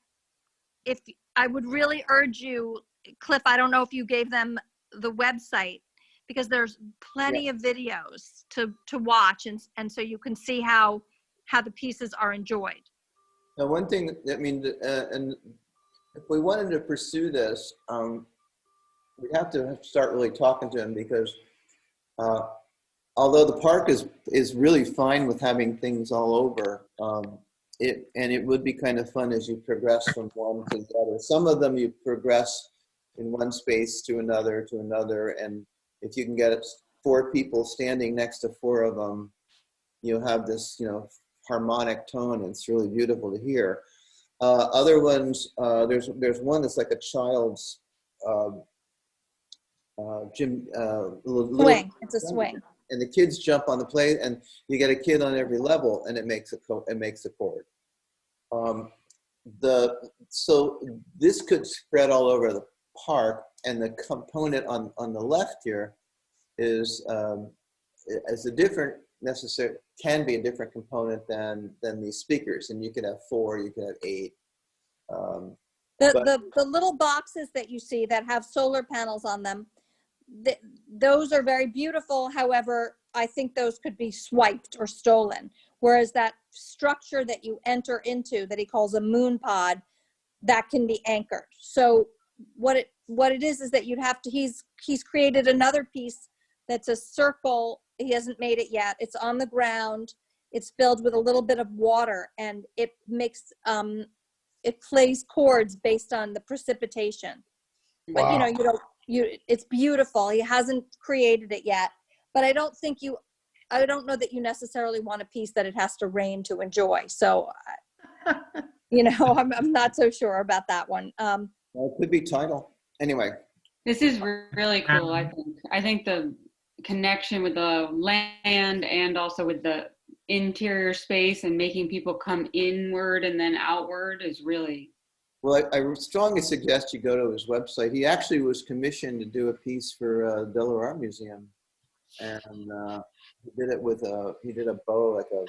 if I would really urge you, Cliff, I don't know if you gave them the website, because there's plenty of videos to watch, and so you can see how the pieces are enjoyed. Now, one thing, I mean, and if we wanted to pursue this, we'd have to start really talking to him, because although the park is really fine with having things all over, it would be kind of fun as you progress from one to the other. Some of them you progress in one space to another, and if you can get 4 people standing next to 4 of them, you'll have this, you know, harmonic tone, and it's really beautiful to hear. Other ones, there's one that's like a child's Swing. It's a swing. And the kids jump on the plate, and you get a kid on every level, and it makes a chord. So this could spread all over the park, and the component on the left here is a different can be a different component than these speakers, and you could have 4, you could have 8. The little boxes that you see that have solar panels on them, those are very beautiful. However, I think those could be swiped or stolen. Whereas that structure that you enter into that he calls a moon pod, that can be anchored. So what it is that you'd have to, he's created another piece that's a circle. He hasn't made it yet. It's on the ground. It's filled with a little bit of water, and it makes, it plays chords based on the precipitation. But Wow. It's beautiful. He hasn't created it yet, but I don't know that you necessarily want a piece that it has to rain to enjoy. So, I'm not so sure about that one. Well, it could be tidal. Anyway. This is really cool, I think. I think the connection with the land and also with the interior space and making people come inward and then outward is really... Well, I strongly suggest you go to his website. He actually was commissioned to do a piece for Delaware Art Museum, and he did it with he did a bow like a.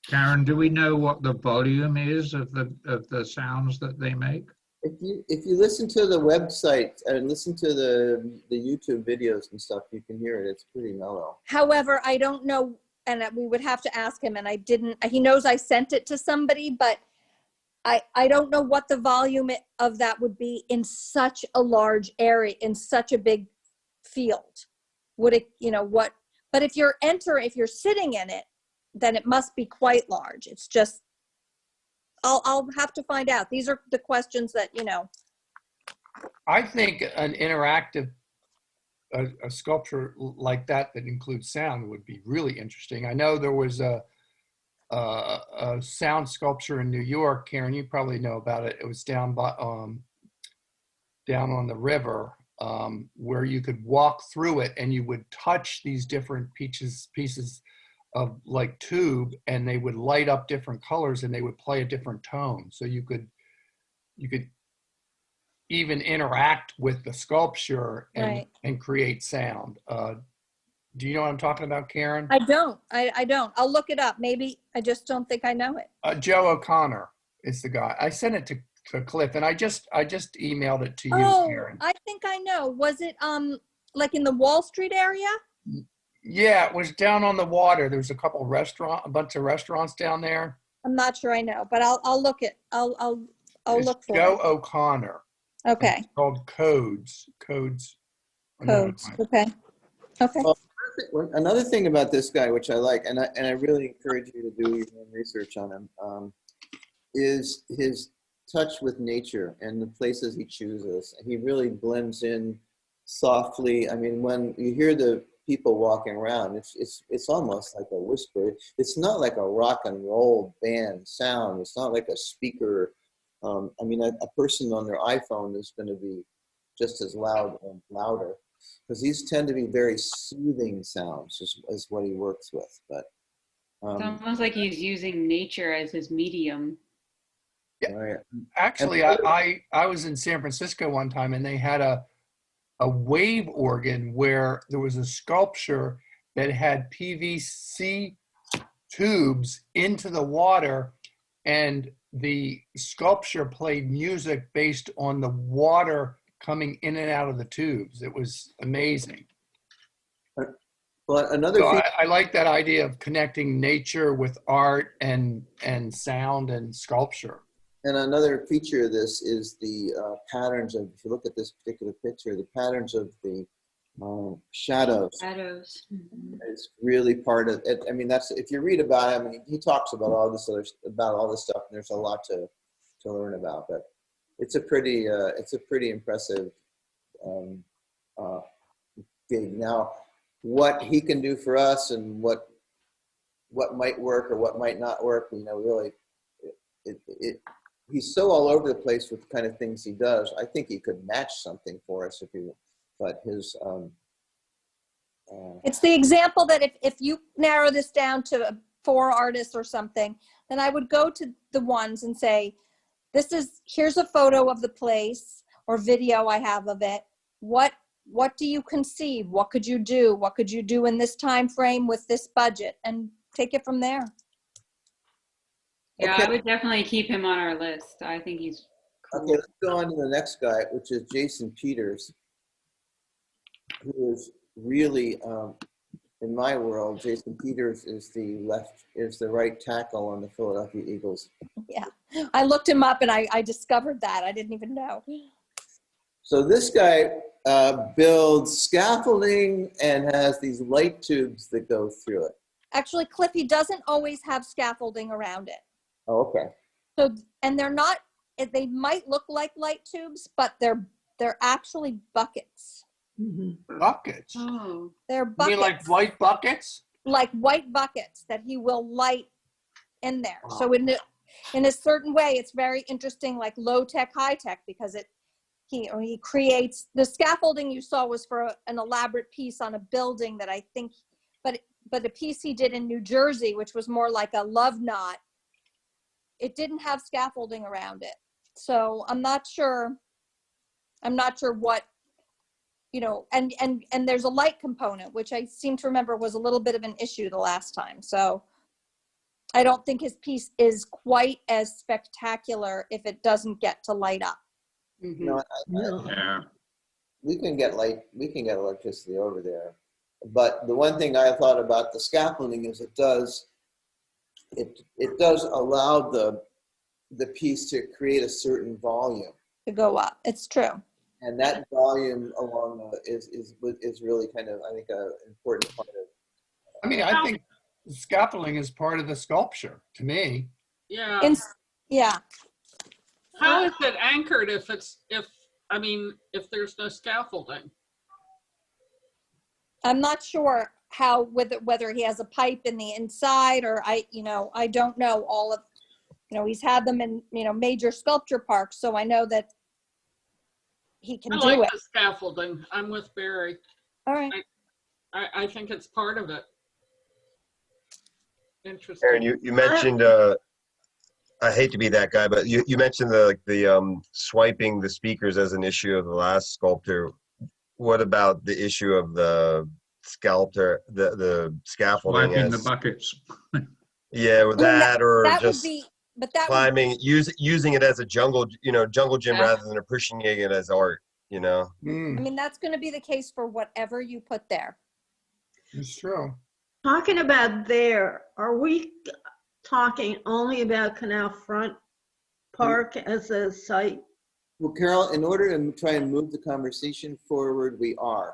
Karen, do we know what the volume is of the sounds that they make? If you listen to the website and listen to the YouTube videos and stuff, you can hear it. It's pretty mellow. However, I don't know, and we would have to ask him, and I didn't. He knows I sent it to somebody, but I don't know what the volume of that would be in such a large area, in such a big field. Would it, but if you're sitting in it, then it must be quite large. It's just, I'll have to find out. These are the questions that, I think an interactive a sculpture like that includes sound would be really interesting. I know there was a sound sculpture in New York. Karen, you probably know about it. It was down on the river, where you could walk through it and you would touch these different pieces of like tube, and they would light up different colors and they would play a different tone. So you could even interact with the sculpture and create sound. Do you know what I'm talking about, Karen? I don't. I don't. I'll look it up. Maybe I just don't think I know it. Joe O'Connor is the guy. I sent it to Cliff, and I just emailed it to you, Karen. I think I know. Was it like in the Wall Street area? Yeah, it was down on the water. There's a bunch of restaurants down there. I'm not sure I know, but I'll look it. I'll look for Joe it. O'Connor. Okay. It's called Codes. Okay. Well, another thing about this guy, which I like, and I really encourage you to do your own research on him, is his touch with nature and the places he chooses. He really blends in softly. I mean, when you hear the people walking around, it's almost like a whisper. It's not like a rock and roll band sound. It's not like a speaker. I mean, a person on their iPhone is going to be just as loud and louder, because these tend to be very soothing sounds, is what he works with. But it's almost like he's using nature as his medium. Yeah. Right. Actually, I was in San Francisco one time, and they had a wave organ where there was a sculpture that had PVC tubes into the water, and the sculpture played music based on the water coming in and out of the tubes. It was amazing. Well, another so thing, I like that idea of connecting nature with art and sound and sculpture. And another feature of this is the patterns of, if you look at this particular picture, the patterns of the shadows. Shadows. Mm-hmm. It's really part of it. I mean, that's, if you read about him, I mean, he talks about all this stuff, and there's a lot to learn about. But it's a pretty impressive gig. Now, what he can do for us and what might work or what might not work, really, he's so all over the place with the kind of things he does. I think he could match something for us but his. It's the example that if you narrow this down to 4 artists or something, then I would go to the ones and say, here's a photo of the place or video I have of it. What do you conceive? What could you do? What could you do in this time frame with this budget? And take it from there. Yeah, Okay. I would definitely keep him on our list. I think he's cool. Okay, let's go on to the next guy, which is Jason Peters, who is really, in my world, Jason Peters is the right tackle on the Philadelphia Eagles. Yeah, I looked him up and I discovered that. I didn't even know. So this guy builds scaffolding and has these light tubes that go through it. Actually, Cliff, he doesn't always have scaffolding around it. Oh, okay. So, and they're not, they might look like light tubes, but they're actually buckets. Buckets? Oh. They're You buckets. mean like white buckets? Like white buckets that he will light in there. So in a certain way, it's very interesting, like low tech, high tech, because he creates the scaffolding you saw was for an elaborate piece on a building that I think, but a piece he did in New Jersey, which was more like a love knot, it didn't have scaffolding around it. So I'm not sure what, and there's a light component, which I seem to remember was a little bit of an issue the last time. So I don't think his piece is quite as spectacular if it doesn't get to light up. No, Yeah. we can get electricity over there. But the one thing I thought about the scaffolding is it does allow the piece to create a certain volume. To go up. It's true. And that volume is really kind of, I think, an important part of. I mean, I think scaffolding is part of the sculpture to me. Yeah. Yeah. How is it anchored if there's no scaffolding? I'm not sure whether he has a pipe in the inside or I don't know all of, he's had them in, major sculpture parks. So I know that he can do it. The scaffolding. I'm with Barry. All right. I think it's part of it. Interesting. Aaron, you mentioned, I hate to be that guy, but you mentioned the swiping the speakers as an issue of the last sculptor. What about the issue of the sculptor, the scaffolding? Wiping the buckets. Yeah, with that just would be, but that climbing, using it as a jungle gym rather than appreciating it as art, I mean, that's going to be the case for whatever you put there. It's true. Talking about there, are we talking only about Canal Front Park as a site? Well, Carol, in order to try and move the conversation forward, we are.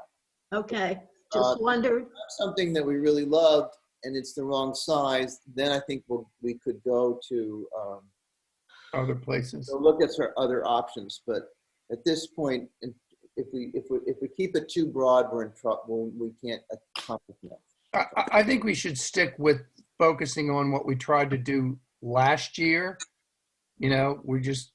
Okay, just wondered. Something that we really loved and it's the wrong size, then I think we could go to other places. So look at our other options, but at this point, if we keep it too broad, we're in trouble. We can't accomplish that. I think we should stick with focusing on what we tried to do last year. We just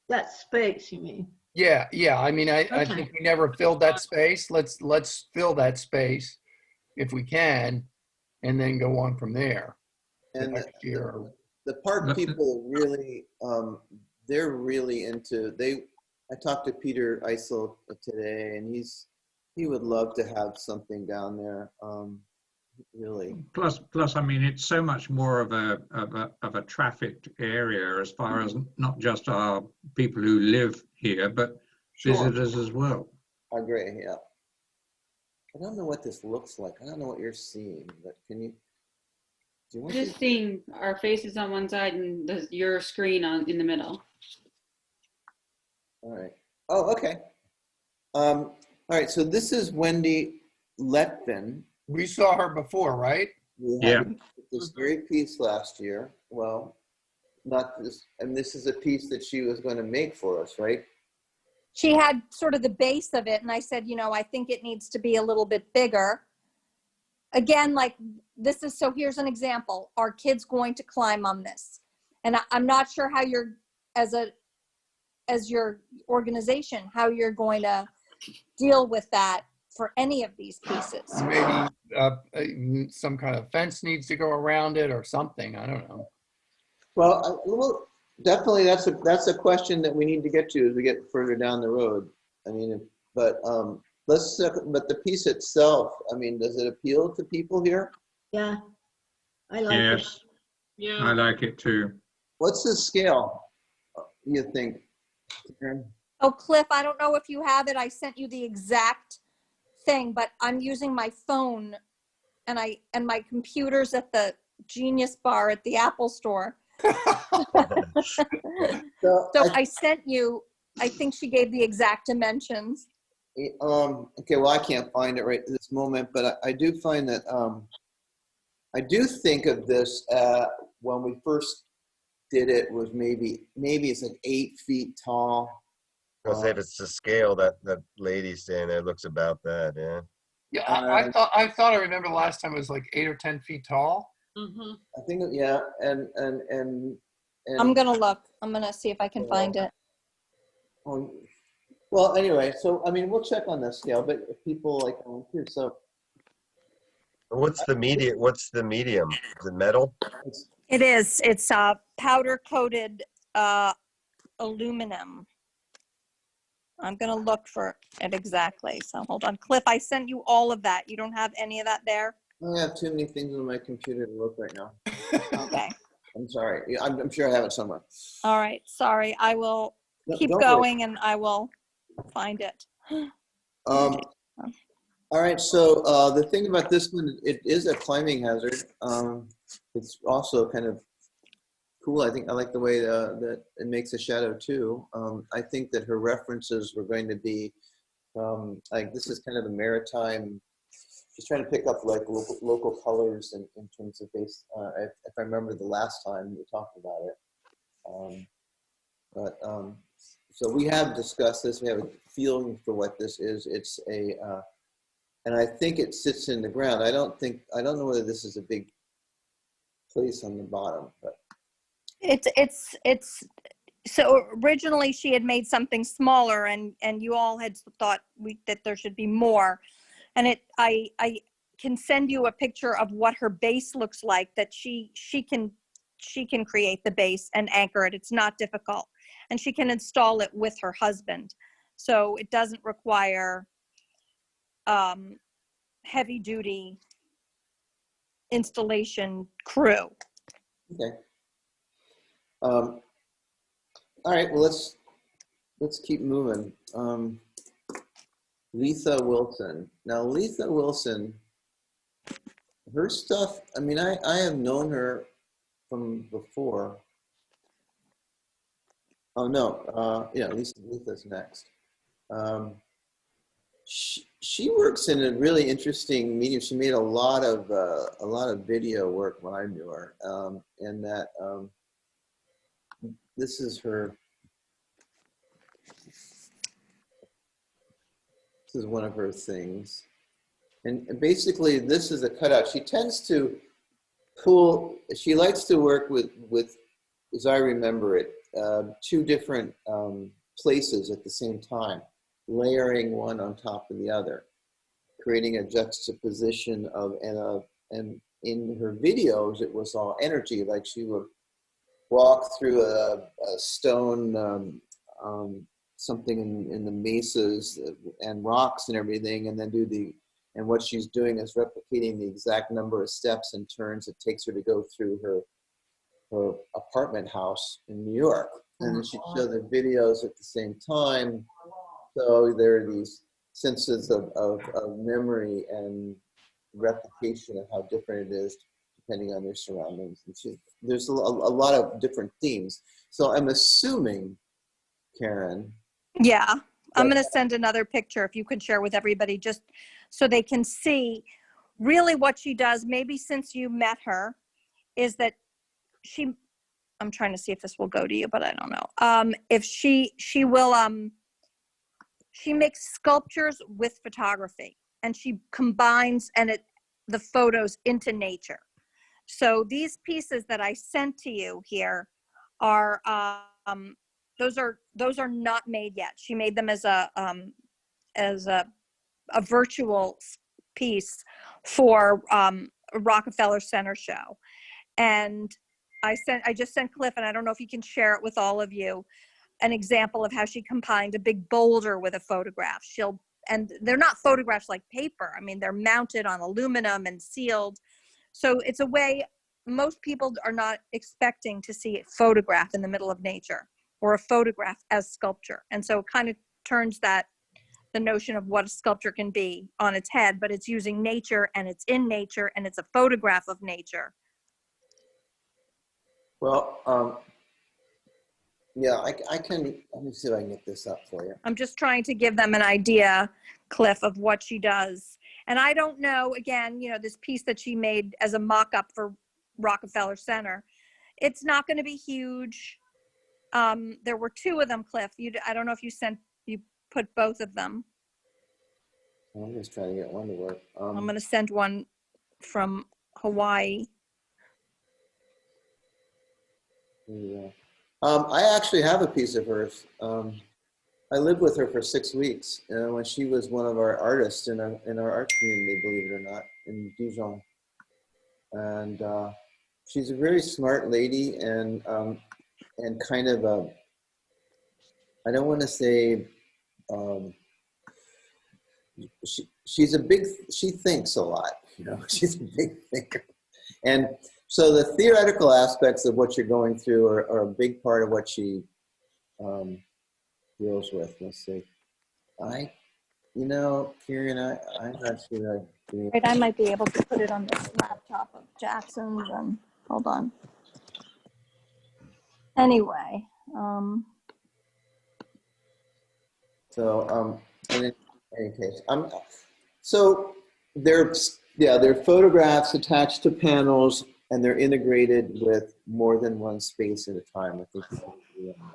that space, you mean? Yeah. I mean, I think we never filled that space. Let's fill that space if we can, and then go on from there. And next year. The park people really, they're really into. I talked to Peter Eisel today, and he would love to have something down there. Really. Plus, I mean, it's so much more of a trafficked area as far as not just our people who live here, but visitors as well. I agree. Yeah. I don't know what this looks like. I don't know what you're seeing, but can you? Do you want just seeing our faces on one side and your screen in the middle. All right. Oh, okay. All right. So this is Wendy Letvin. We saw her before, right? Yeah. This very piece last year. Well, not this, and this is a piece that she was going to make for us, right? she had sort of the base of it, and I said, I think it needs to be a little bit bigger. Again, like this is, so here's an example. Are kids going to climb on this? And I'm not sure how you're, as your organization, how you're going to deal with that for any of these pieces. Maybe some kind of fence needs to go around it or something. I don't know. Well, definitely that's a question that we need to get to as we get further down the road. I mean, but the piece itself, I mean, does it appeal to people here? Yeah, I like it. Yes, Yeah. I like it too. What's the scale, you think, Karen? Oh, Cliff, I don't know if you have it. I sent you the exact thing, but I'm using my phone and my computer's at the Genius Bar at the Apple Store. So I sent you, I think she gave the exact dimensions. Okay, well, I can't find it right at this moment, but I do find that I do think of this when we first did it was maybe it's like 8 feet tall. I'll say if it's the scale that lady's saying there, looks about that, yeah. Yeah, I thought I remember the last time it was like 8 or 10 feet tall. Mm-hmm. I think, yeah, and I'm gonna look. I'm gonna see if I can find it. Well, anyway, so I mean, we'll check on the scale, but if people like volunteer, so What's the medium? What's the medium? Is it metal? It is. It's powder coated aluminum. I'm gonna look for it exactly. So hold on, Cliff. I sent you all of that. You don't have any of that there? I have too many things on my computer to look right now. Okay. I'm sorry. I'm sure I have it somewhere. All right. Sorry. I will keep Don't going worry. and I will find it. All right. So the thing about this one, it is a climbing hazard. It's also kind of cool. I think I like the way that it makes a shadow too. I think that her references were going to be like this is kind of a maritime. She's trying to pick up like local colors in terms of base. If I remember the last time we talked about it, so we have discussed this. We have a feeling for what this is. It's a, and I think it sits in the ground. I don't know whether this is a big place on the bottom, but It's so originally she had made something smaller and you all had thought that there should be more. And I can send you a picture of what her base looks like that she can create the base and anchor it. It's not difficult. And she can install it with her husband. So it doesn't require heavy duty installation crew. okay. All right, well, let's keep moving. Letha Wilson. Now, Letha Wilson, her stuff, I mean, I have known her from before. Oh, no, yeah, Letha's next. She works in a really interesting medium. She made a lot of video work when I knew her, and that this is her. This is one of her things. And basically this is a cutout. She tends to she likes to work with, as I remember it, 2 different places at the same time, layering one on top of the other, creating a juxtaposition of, and in her videos, it was all energy, like she would walk through a stone, something in the mesas and rocks and everything, and then and what she's doing is replicating the exact number of steps and turns it takes her to go through her apartment house in New York. And then she'd show the videos at the same time. So there are these senses of memory and replication of how different it is depending on their surroundings. And there's a lot of different themes. So I'm assuming, Karen. Yeah, I'm going to send another picture if you could share with everybody just so they can see really what she does. Maybe since you met her is that I'm trying to see if this will go to you, but I don't know. If she will she makes sculptures with photography, and she combines the photos into nature. So these pieces that I sent to you here are those are not made yet. She made them as a virtual piece for a Rockefeller Center show. And I just sent Cliff, and I don't know if you can share it with all of you, an example of how she combined a big boulder with a photograph. And they're not photographs like paper. I mean, they're mounted on aluminum and sealed. So it's a way most people are not expecting to see a photograph in the middle of nature or a photograph as sculpture. And so it kind of turns the notion of what a sculpture can be on its head, but it's using nature, and it's in nature, and it's a photograph of nature. Well, yeah, I can, let me see if I can get this up for you. I'm just trying to give them an idea, Cliff, of what she does. And I don't know, again, this piece that she made as a mock-up for Rockefeller Center, it's not going to be huge. There were 2 of them, Cliff. I don't know if you put both of them. I'm just trying to get one to work. I'm going to send one from Hawaii. Yeah. I actually have a piece of hers. I lived with her for 6 weeks when she was one of our artists in our art community, believe it or not, in Dijon. And she's a very smart lady, and kind of I don't want to say, she thinks a lot, she's a big thinker. And so the theoretical aspects of what you're going through are a big part of what she deals with. Let's see. Karen, I'm not sure. Right, I might be able to put it on this laptop of Jackson's. Hold on. Anyway. So, in any case, so they're photographs attached to panels, and they're integrated with more than one space at a time. I think you can do that.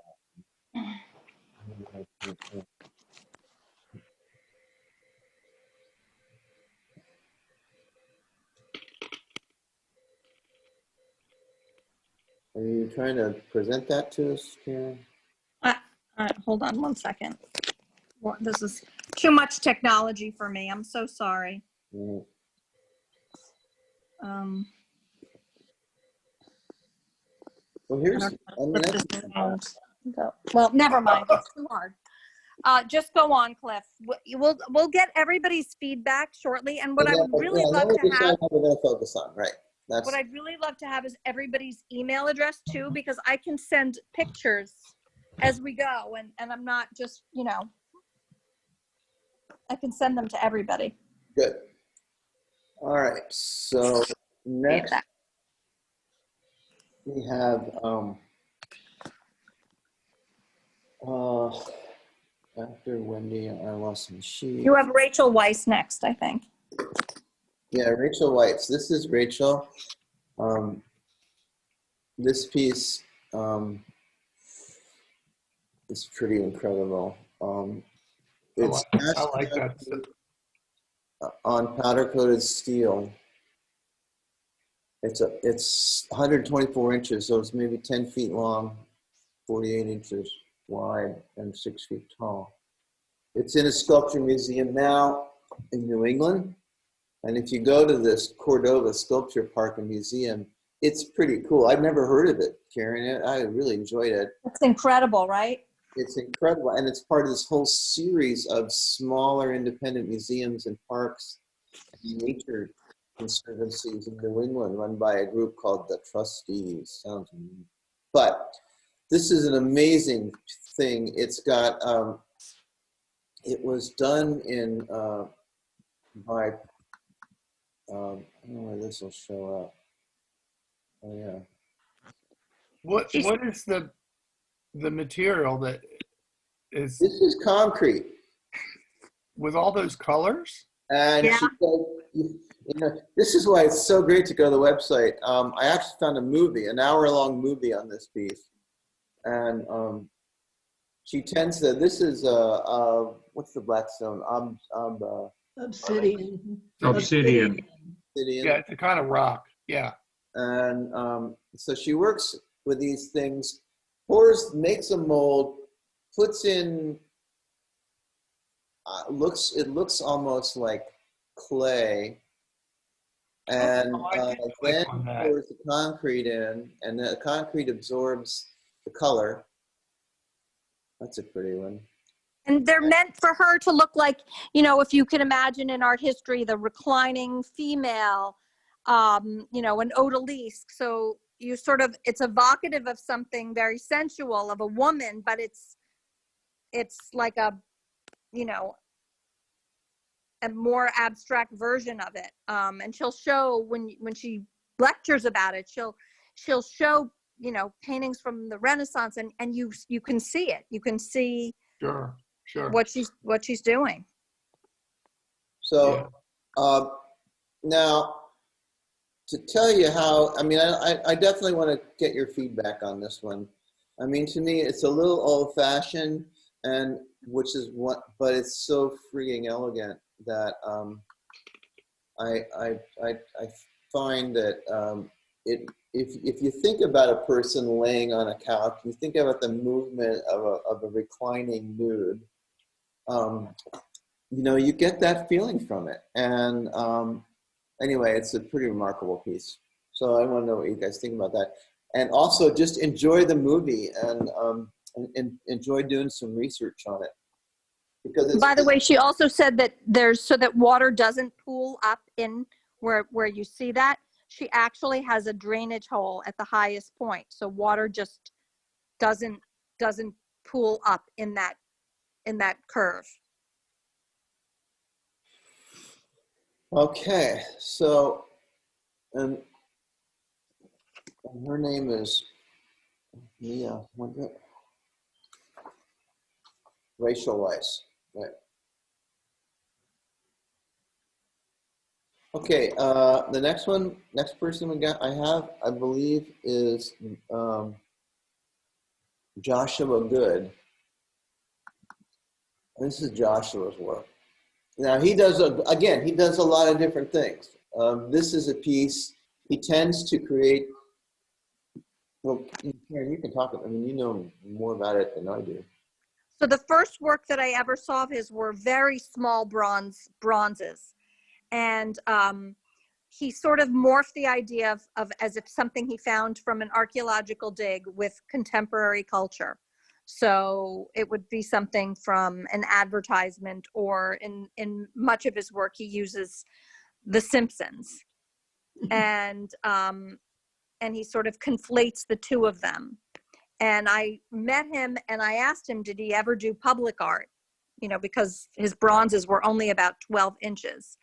Are you trying to present that to us, Karen? Hold on one second. This is too much technology for me. I'm so sorry. Mm. Well, well, never mind. It's too hard. Just go on, Cliff. We'll get everybody's feedback shortly. And what I would really love to have, we're going to focus on, right? What I'd really love to have is everybody's email address too, because I can send pictures as we go, and I'm not just, I can send them to everybody. Good. All right. So next we have after Wendy, I lost my sheet. You have Rachel Weiss next, I think. Yeah, Rachel Weiss. This is Rachel. This piece is pretty incredible. It's I like that. On powder coated steel. It's 124 inches, so it's maybe 10 feet long, 48 inches wide, and 6 feet tall. It's in a sculpture museum now in New England. And if you go to this Cordova Sculpture Park and Museum, it's pretty cool. I've never heard of it, Karen. I really enjoyed it. It's incredible, right? It's incredible. And it's part of this whole series of smaller independent museums and parks and nature conservancies in New England run by a group called the Trustees. Sounds neat. But this is an amazing thing. It's got, it was done in, by, I don't know where this will show up. Oh yeah. What is the material that is? This is concrete. With all those colors? And yeah. She said, this is why it's so great to go to the website. I actually found a movie, an hour-long movie on this piece. And she tends to, this is, what's the black stone? Obsidian. Obsidian. Obsidian. Yeah, it's a kind of rock. Yeah. And so she works with these things, pours, makes a mold, puts in, it looks almost like clay, and then pours the concrete in, and the concrete absorbs the color. That's a pretty one. And they're meant for her to look like, you know, if you can imagine in art history, the reclining female, you know, an odalisque. So you sort of, it's evocative of something very sensual of a woman, but it's like a, you know, a more abstract version of it. And she'll show when she lectures about it, she'll show, you know, paintings from the Renaissance, and you can see it. You can see Sure. what she's doing. So now, to tell you how, I mean, I definitely want to get your feedback on this one. I mean, to me, it's a little old-fashioned, and which is what, but it's so freaking elegant that I find that if you think about a person laying on a couch, you think about the movement of a reclining nude. You know, you get that feeling from it, and anyway, it's a pretty remarkable piece. So I want to know what you guys think about that, and also just enjoy the movie and enjoy doing some research on it. Because by the way, she also said that there's, so that water doesn't pool up in where you see that, she actually has a drainage hole at the highest point, so water just doesn't pool up in that curve. Okay, so and her name is Rachel Weiss, right? Okay, the next person I believe is Joshua Good. This is Joshua's work. Now he does he does a lot of different things. This is a piece he tends to create. Well, Karen, you can talk. I mean, you know more about it than I do. So the first work that I ever saw of his were very small bronzes, and he sort of morphed the idea of as if something he found from an archaeological dig with contemporary culture. So it would be something from an advertisement, or in much of his work, he uses The Simpsons, and he sort of conflates the two of them. And I met him and I asked him, did he ever do public art? You know, because his bronzes were only about 12 inches.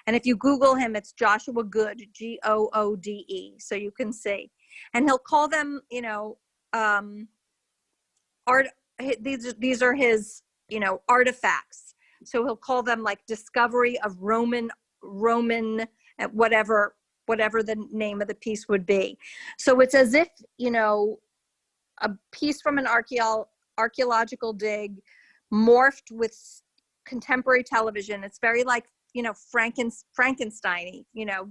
And if you Google him, it's Joshua Good, Goode. So you can see. And he'll call them, you know, art. These are his, you know, artifacts. So he'll call them like discovery of Roman, whatever the name of the piece would be. So it's as if, you know, a piece from an archaeological dig morphed with contemporary television. It's very like, you know, Frankenstein-y, you know,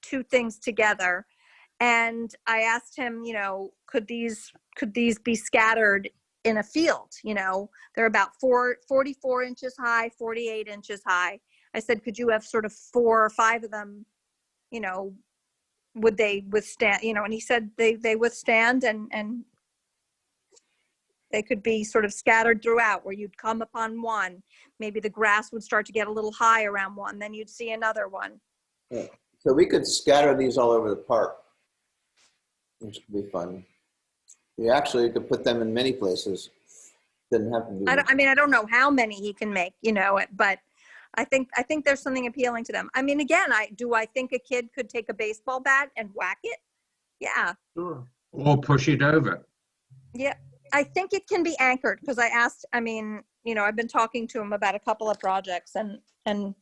two things together. And I asked him, you know, could these be scattered in a field? You know, they're about 44 inches high, 48 inches high. I said, could you have sort of 4 or 5 of them, you know, would they withstand, you know? And he said they withstand, and they could be sort of scattered throughout, where you'd come upon one, maybe the grass would start to get a little high around one, then you'd see another one. Yeah. So we could scatter these all over the park, which could be fun. You could put them in many places. Didn't have to be. I mean, I don't know how many he can make, you know, but I think there's something appealing to them. I mean, again, I think a kid could take a baseball bat and whack it? Yeah. Sure. Or push it over. Yeah. I think it can be anchored, because I asked, I mean, you know, I've been talking to him about a couple of projects, and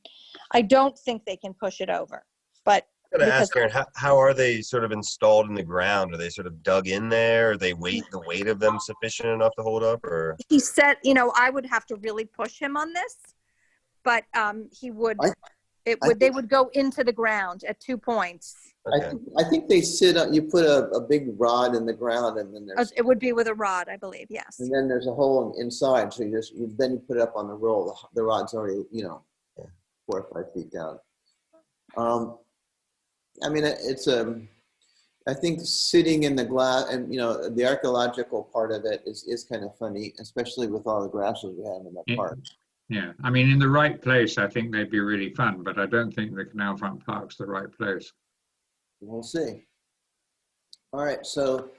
I don't think they can push it over, but going to ask Aaron, how are they sort of installed in the ground? Are they sort of dug in there? Are they the weight of them sufficient enough to hold up? Or He said, you know, I would have to really push him on this, but he would. They would go into the ground at 2 points. okay. I think they sit up. You put a big rod in the ground, and then there's. It would be with a rod, I believe. Yes. And then there's a hole inside, so then you put it up on the roll. The rod's already 4 or 5 feet down. I mean, I think sitting in the glass, and the archaeological part of it is kind of funny, especially with all the grasses we have in that park. Yeah, I mean, in the right place, I think they'd be really fun, but I don't think the Canal Front Park's the right place. We'll see. All right, so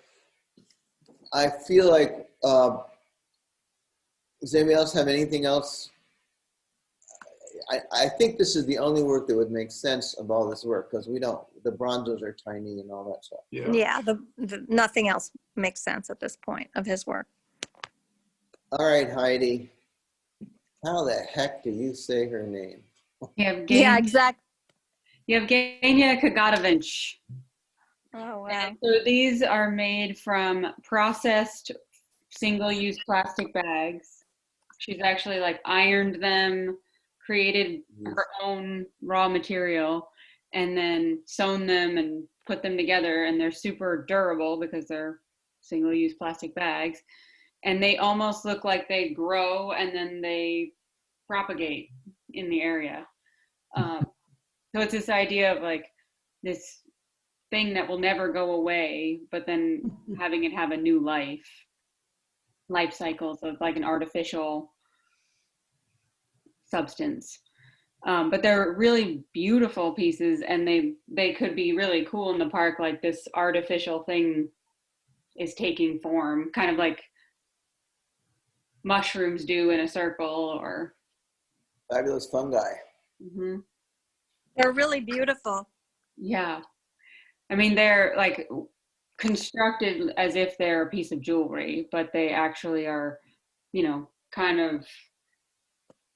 I feel like, does anybody else have anything else? I think this is the only work that would make sense of all this work, because the bronzes are tiny and all that stuff. Yeah, nothing else makes sense at this point of his work. All right, Heidi. How the heck do you say her name? Yeah, exactly. Yevgenia Kagatovich. Oh, wow. And so these are made from processed single-use plastic bags. She's actually ironed them, created her own raw material, and then sewn them and put them together, and they're super durable because they're single-use plastic bags. And they almost look like they grow and then they propagate in the area. So it's this idea of this thing that will never go away, but then having it have a new life cycles of an artificial substance. But they're really beautiful pieces, and they could be really cool in the park. This artificial thing is taking form, kind of like mushrooms do in a circle, or fabulous fungi. Mm-hmm. They're really beautiful. Yeah, I mean, they're constructed as if they're a piece of jewelry, but they actually are, kind of,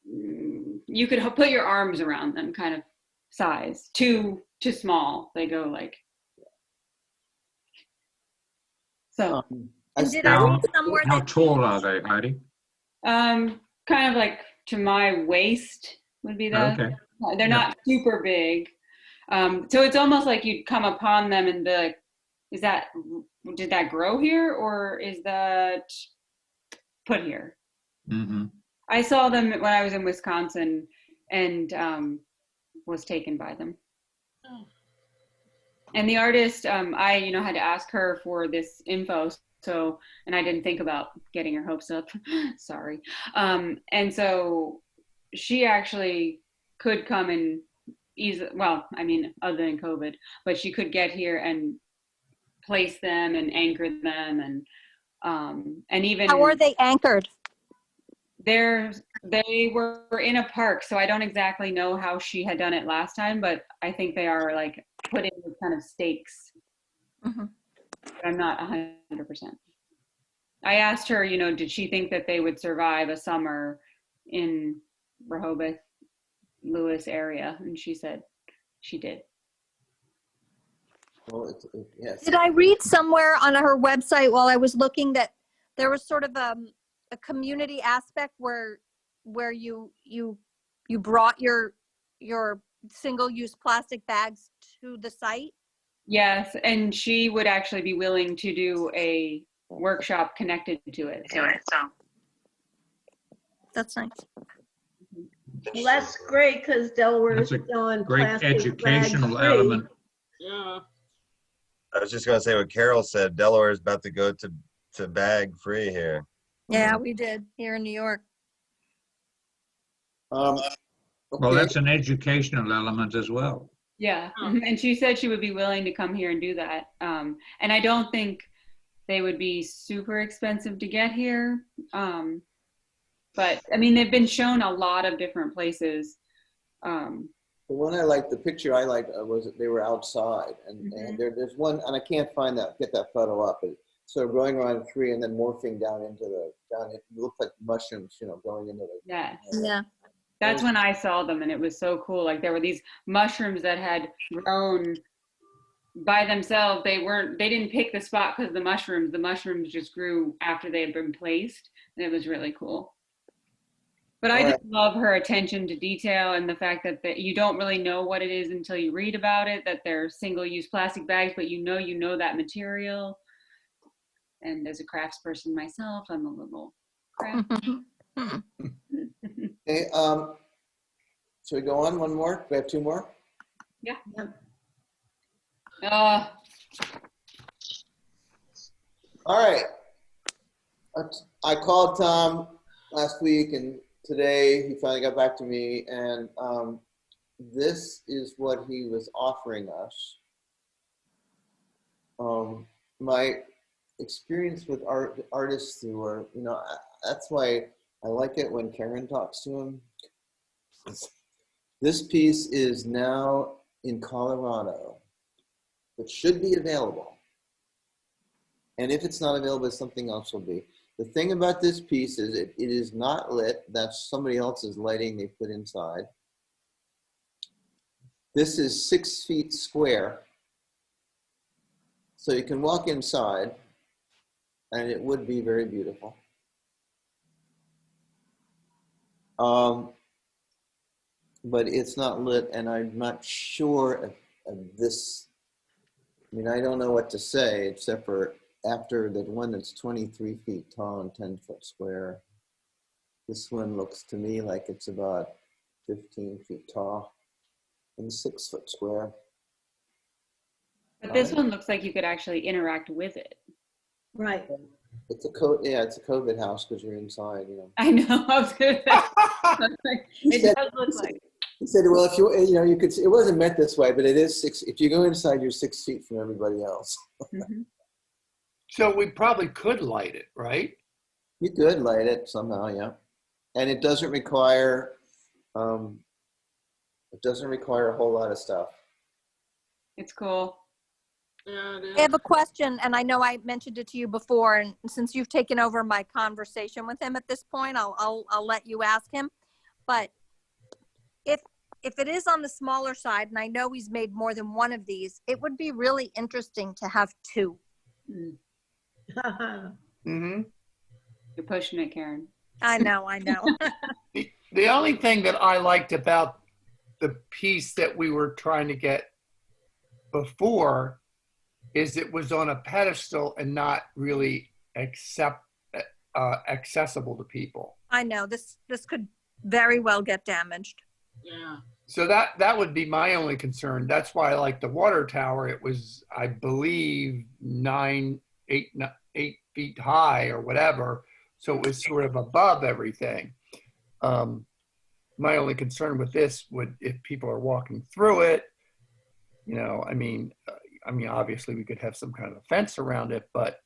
you could put your arms around them, kind of size. Too small, they go so. Did I read somewhere How tall are they, Heidi? Kind of to my waist would be the. Okay. They're not super big, so it's almost like you'd come upon them and be like, did that grow here, or is that put here? Mm-hmm. I saw them when I was in Wisconsin, and was taken by them. Oh. And the artist, I had to ask her for this info. So, and I didn't think about getting her hopes up. Sorry. And so she actually could come and other than COVID, but she could get here and place them and anchor them, and even. How are they anchored? They were in a park, so I don't exactly know how she had done it last time, but I think they are put in with kind of stakes. Mm-hmm. I'm not 100%. I asked her, did she think that they would survive a summer in Rehoboth, Lewis area? And she said she did. Well, yes. Did I read somewhere on her website while I was looking that there was sort of a community aspect where you brought your single-use plastic bags to the site? Yes, and she would actually be willing to do a workshop connected to it. So. That's nice. Well, that's great because Delaware's doing Great plastic educational bag-free. element. Yeah. I was just going to say what Carol said. Delaware is about to go to bag free here. Yeah, we did here in New York. Okay. Well, that's an educational element as well. Yeah, and she said she would be willing to come here and do that. And I don't think they would be super expensive to get here. But I mean, they've been shown a lot of different places. The one I liked, the picture I liked was that they were outside, and there's one, and I can't get that photo up. But so going around a tree and then morphing down into it looked like mushrooms, going into the. Yeah. Yeah. That's when I saw them, and it was so cool. There were these mushrooms that had grown by themselves, they didn't pick the spot because the mushrooms just grew after they had been placed, and it was really cool. But I just love her attention to detail and the fact that you don't really know what it is until you read about it, that they're single-use plastic bags, but you know that material. And as a craftsperson myself, I'm a little crafty. Okay, should we go on one more? We have two more? Yeah. All right. I called Tom last week, and today he finally got back to me, and this is what he was offering us. My experience with artists who are, that's why I like it when Karen talks to him. This piece is now in Colorado, but should be available. And if it's not available, something else will be. The thing about this piece is it is not lit. That's somebody else's lighting they put inside. This is 6 feet square. So you can walk inside, and it would be very beautiful. But it's not lit, and I'm not sure of this. I mean, I don't know what to say, except for after the one that's 23 feet tall and 10 foot square. This one looks to me like it's about 15 feet tall and 6 foot square. But this one looks like you could actually interact with it. Right. It's a it's a COVID house because you're inside, I know. I was gonna say. It does look like. He said, well, if you could, it wasn't meant this way, but it is 6. If you go inside, you're 6 feet from everybody else. Mm-hmm. So we probably could light it, right? You could light it somehow, yeah. And it doesn't require, a whole lot of stuff. It's cool. Yeah, it is. I have a question, and I know I mentioned it to you before, and since you've taken over my conversation with him at this point, I'll let you ask him. But if it is on the smaller side, and I know he's made more than one of these, it would be really interesting to have 2. Mm-hmm. You're pushing it, Karen. I know. The only thing that I liked about the piece that we were trying to get before is it was on a pedestal and not really accessible to people. I know this could very well get damaged. Yeah. So that would be my only concern. That's why I like the water tower. It was, I believe, 8 feet high or whatever. So it was sort of above everything. My only concern with this would, if people are walking through it, I mean, obviously we could have some kind of a fence around it, but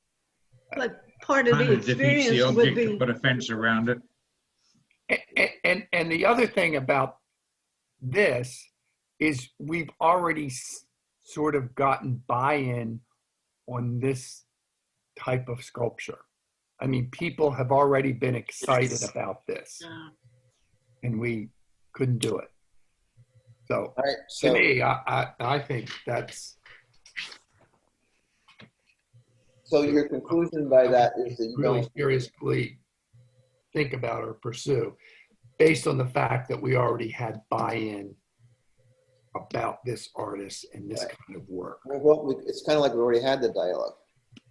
part of the experience would be to put a fence around it. And the other thing about this is we've already sort of gotten buy-in on this type of sculpture. I mean, people have already been excited about this, and we couldn't do it. So, to me, I think that's. So your conclusion by that is that you really don't seriously think about or pursue, based on the fact that we already had buy-in about this artist and this kind of work. Well, it's kind of like we already had the dialogue,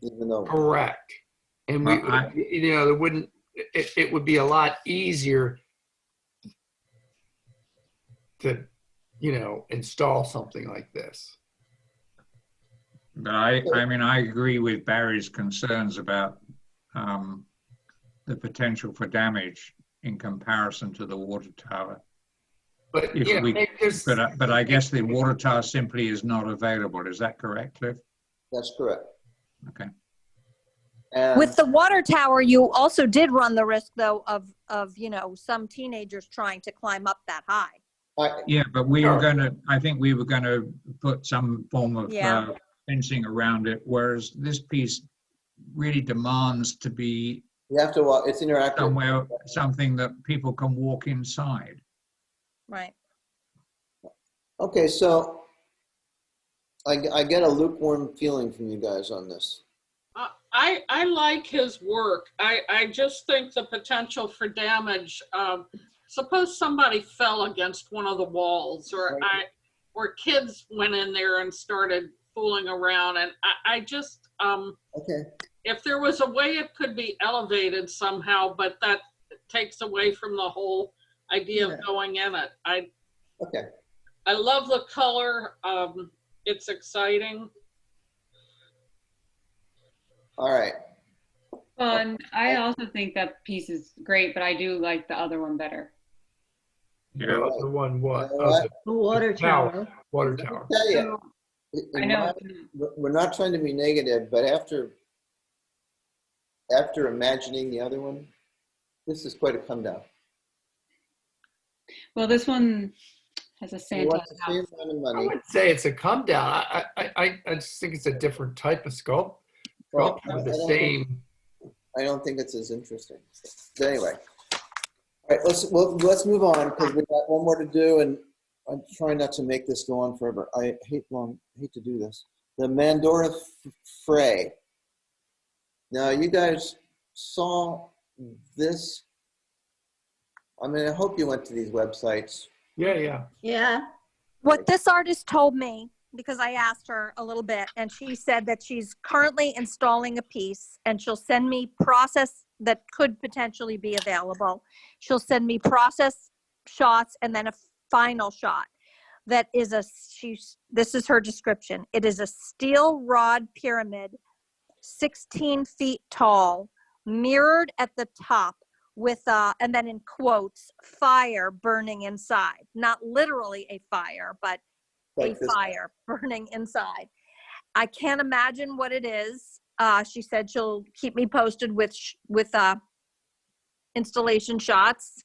even though. Correct. And we, there wouldn't, it would be a lot easier to, install something like this. But I mean, I agree with Barry's concerns about the potential for damage in comparison to the water tower. But, but I guess the water tower simply is not available. Is that correct, Cliff? That's correct. Okay. With the water tower, you also did run the risk, though, of some teenagers trying to climb up that high. Yeah, but we were going to, I think we were going to put some form of fencing around it, whereas this piece really demands to be you have to walk, it's interactive. Somewhere, something that people can walk inside. Right. Okay, so I get a lukewarm feeling from you guys on this. I like his work. I just think the potential for damage, suppose somebody fell against one of the walls, or kids went in there and started fooling around, and I just, Okay. if there was a way it could be elevated somehow, but that takes away from the whole idea of going in it. Okay. I love the color. It's exciting. All right. Well, and I also think that piece is great, but I do like the other one better. Yeah. The one what? You know what? The water tower. Water tower. Tell you, I know. we're not trying to be negative, but after imagining the other one, this is quite a come down. Well, this one has a You Santa want the same house. amount of I money. would say it's a come down. I just think it's a different type of sculpture Well, with the same. I don't think it's as interesting. But anyway, all right, let's move on because we got one more to do, and I'm trying not to make this go on forever. I hate to do this. The Mandora Fray. Now, you guys saw this. I mean, I hope you went to these websites. Yeah. Yeah. What this artist told me, because I asked her a little bit, and she said that she's currently installing a piece, and she'll send me process that could potentially be available. She'll send me process shots and then a final shot. That is this is her description. It is a steel rod pyramid, 16 feet tall, mirrored at the top with, and then in quotes, fire burning inside. Not literally a fire, but Like a this. fire burning inside. I can't imagine what it is. She said she'll keep me posted with installation shots.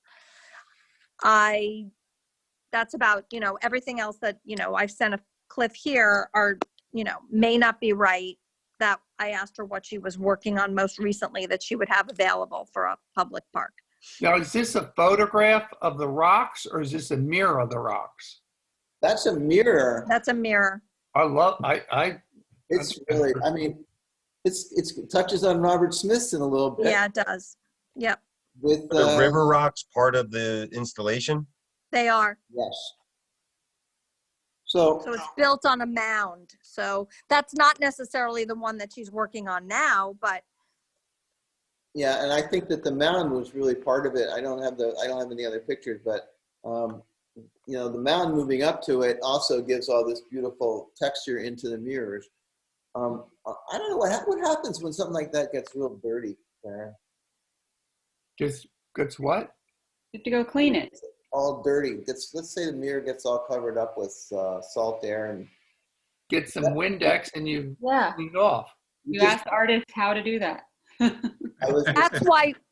That's about, everything else that, I've sent a Cliff here are, may not be right. That I asked her what she was working on most recently that she would have available for a public park. Now, is this a photograph of the rocks or is this a mirror of the rocks? That's a mirror. That's a mirror. It's really, I mean, it touches on Robert Smithson a little bit. Yeah, it does. Yep. With The river rocks part of the installation? They are. Yes. So it's built on a mound. So that's not necessarily the one that she's working on now, but. Yeah, and I think that the mound was really part of it. I don't have any other pictures, but the mound moving up to it also gives all this beautiful texture into the mirrors. I don't know what happens when something like that gets real dirty, Karen. Just gets what? You have to go clean it. All dirty. Let's say the mirror gets all covered up with salt air and get some Windex and you clean it off. You ask artists how to do that.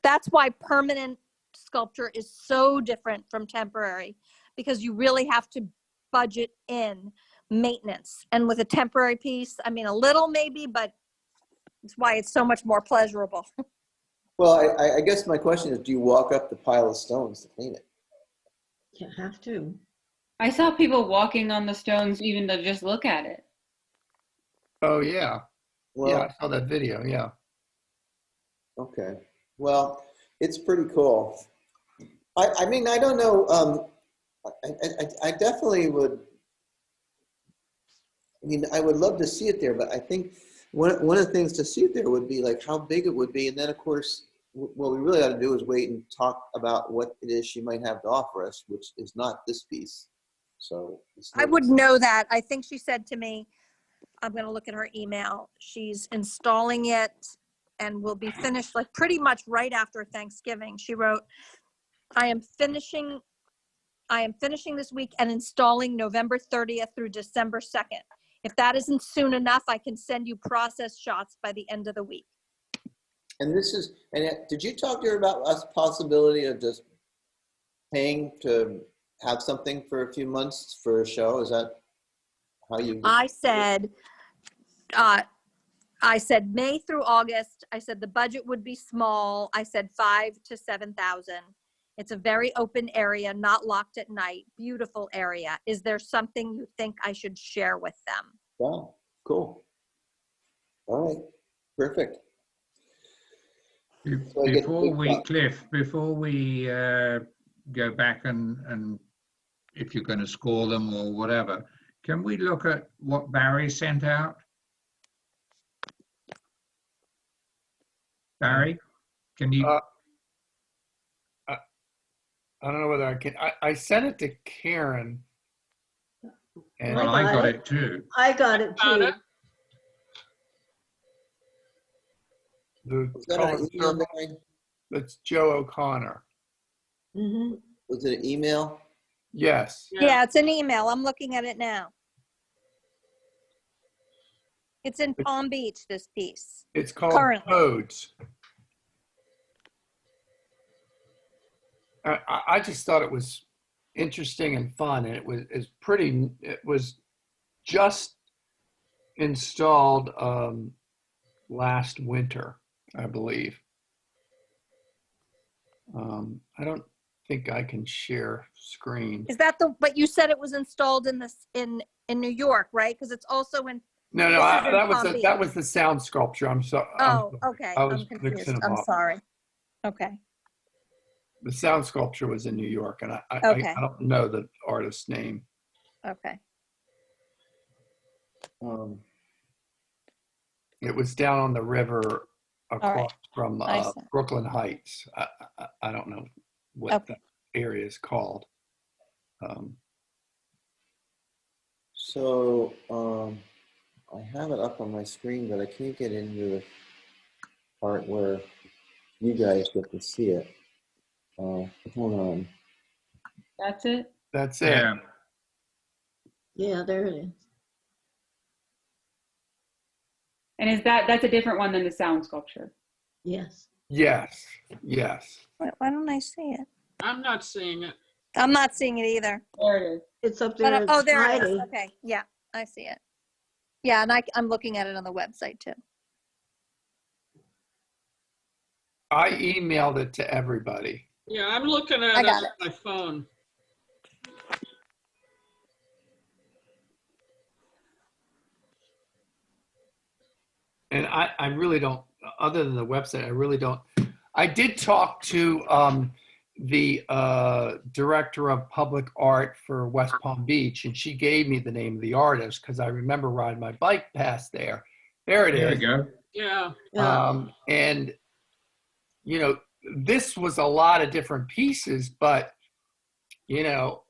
That's why permanent sculpture is so different from temporary, because you really have to budget in maintenance. And with a temporary piece, I mean, a little maybe, but it's why it's so much more pleasurable. Well, I guess my question is, do you walk up the pile of stones to clean it? You have to. I saw people walking on the stones even to just look at it. Oh, yeah. Well, yeah, I saw that video, yeah. Okay. Well, it's pretty cool. I mean, I don't know. I definitely would. I mean, I would love to see it there, but I think one of the things to see it there would be like how big it would be. And then, of course, what we really ought to do is wait and talk about what it is she might have to offer us, which is not this piece. So I would know that. I think she said to me, I'm going to look at her email. She's installing it and will be finished like pretty much right after Thanksgiving. She wrote, I am finishing this week and installing November 30th through December 2nd. If that isn't soon enough, I can send you process shots by the end of the week. And did you talk to her about a possibility of just paying to have something for a few months for a show? Is that how you? I said May through August. I said the budget would be small. I said 5,000 to 7,000. It's a very open area, not locked at night. Beautiful area. Is there something you think I should share with them? Wow, cool. All right, perfect. So I get Before big we, bucks. Cliff, before we go back and if you're going to score them or whatever, can we look at what Barry sent out? Barry, can you? I don't know whether I can. I sent it to Karen. And Well, I got it too. I got it Got too. it. the Was that an email, color, Mary? that's Joe O'Connor. hmm Was it an email? Yes. Yeah, it's an email. I'm looking at it now. It's in Palm Beach, this piece. It's called Currently. Codes. I just thought it was interesting and fun, and it was just installed last winter, I believe. I don't think I can share screen. Is that but you said it was installed in in New York, right? Because it's also in. No, This is in that Palm was the sound sculpture. I'm sorry. Oh, okay. I was I'm confused. mixing them I'm up. sorry. Okay. The sound sculpture was in New York, and Okay. I don't know the artist's name. Okay. It was down on the river across right. from I see. Brooklyn Heights. I don't know what Okay. the area is called. So I have it up on my screen, but I can't get into the part where you guys get to see it. Hold on. That's it? That's it. Yeah. Yeah, there it is. And that's a different one than the sound sculpture? Yes. Yes. Yes. Why don't I see it? I'm not seeing it. I'm not seeing it either. There it is. It's up there. But, oh, there it is. hiding. Okay. Yeah, I see it. Yeah, and I'm looking at it on the website too. I emailed it to everybody. Yeah, I'm looking at I it got on my phone. And I really don't, other than the website, I really don't. I did talk to the director of public art for West Palm Beach, and she gave me the name of the artist because I remember riding my bike past there. There it There is. we go. Yeah. And, you know, this was a lot of different pieces, but, you know,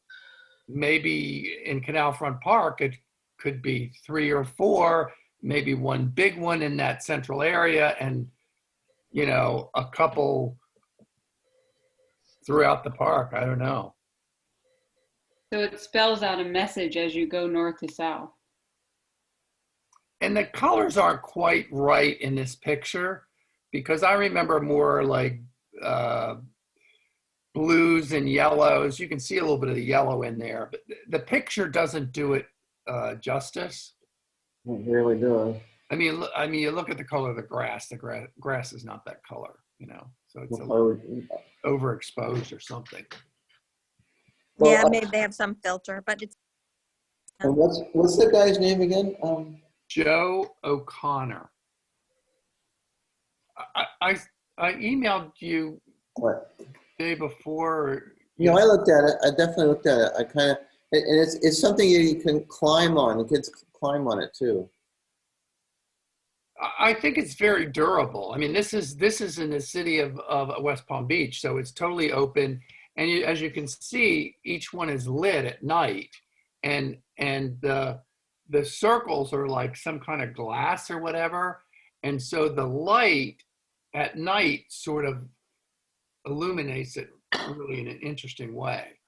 maybe in Canal Front Park, it could be 3 or 4, maybe one big one in that central area, and, you know, a couple throughout the park. I don't know. So it spells out a message as you go north to south. And the colors aren't quite right in this picture because I remember more like blues and yellows. You can see a little bit of the yellow in there, but the picture doesn't do it justice. It really does. I mean, you look at the color of the grass. The grass is not that color, you know. So it's a Oh, little overexposed or something. Well, Yeah, maybe they have some filter, but it's. and what's the guy's name again? Joe O'Connor. I emailed you What? the day before. You know, I looked at it. I definitely looked at it. I kind of, and it's something you can climb on. The kids climb on it too. I think it's very durable. I mean, this is in the city of West Palm Beach, so it's totally open. And as you can see, each one is lit at night, and the circles are like some kind of glass or whatever, and so the light at night sort of illuminates it really in an interesting way.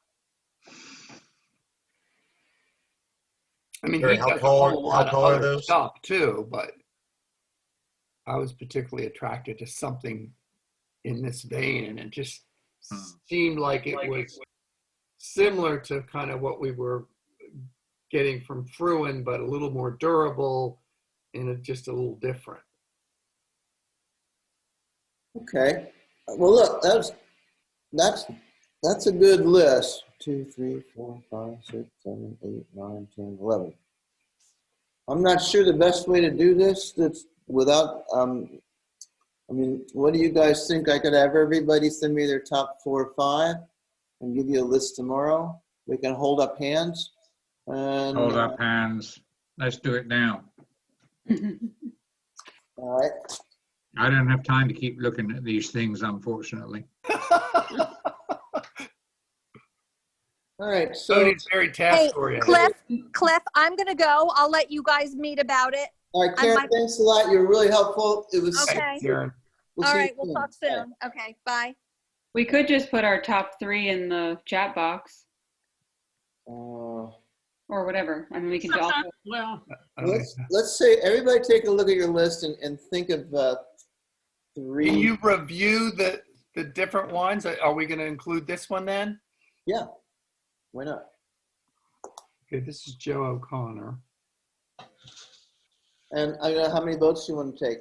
I mean, he does a whole lot of other stuff too, but I was particularly attracted to something in this vein, and it just seemed like it was similar to kind of what we were getting from Fruin, but a little more durable and just a little different. Okay. Well, look, that's a good list. 2, 3, 4, 5, 6, 7, 8, 9, 10, 11. I'm not sure the best way to do this, that's without, I mean, what do you guys think? I could have everybody send me their top 4 or 5 and give you a list tomorrow. We can hold up hands. And, Hold up hands. Let's do it now. all right. I don't have time to keep looking at these things, unfortunately. All right, so Tony's very task Hey, oriented. Cliff, I'm gonna go. I'll let you guys meet about it. all right, Karen, might- thanks a lot. You were really helpful. It was. Okay. Thanks, Karen. We'll All see you right, we'll talk Bye. soon. Okay, bye. We could just put our top 3 in the chat box or whatever. I mean, we could also. Well, Let's say everybody take a look at your list and think of 3. Can you review the different ones? Are we going to include this one then? Yeah, why not? Okay, this is Joe O'Connor. And I don't know how many votes you want to take.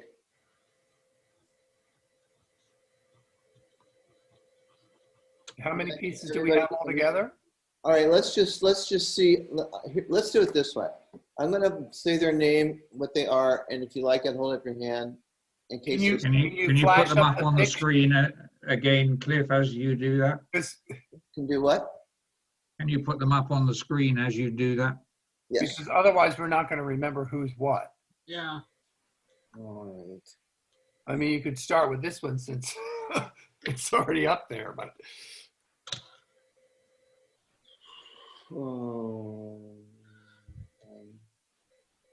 How many pieces do we have altogether? All right, let's just see. Let's do it this way. I'm going to say their name, what they are, and if you like it, hold up your hand in case. Can you put flash them up up the on the picture? screen again, Cliff, as you do that? Can do what? Can you put them up on the screen as you do that? Yes. Because otherwise we're not going to remember who's what. yeah. All right. I mean, you could start with this one since it's already up there, but Oh,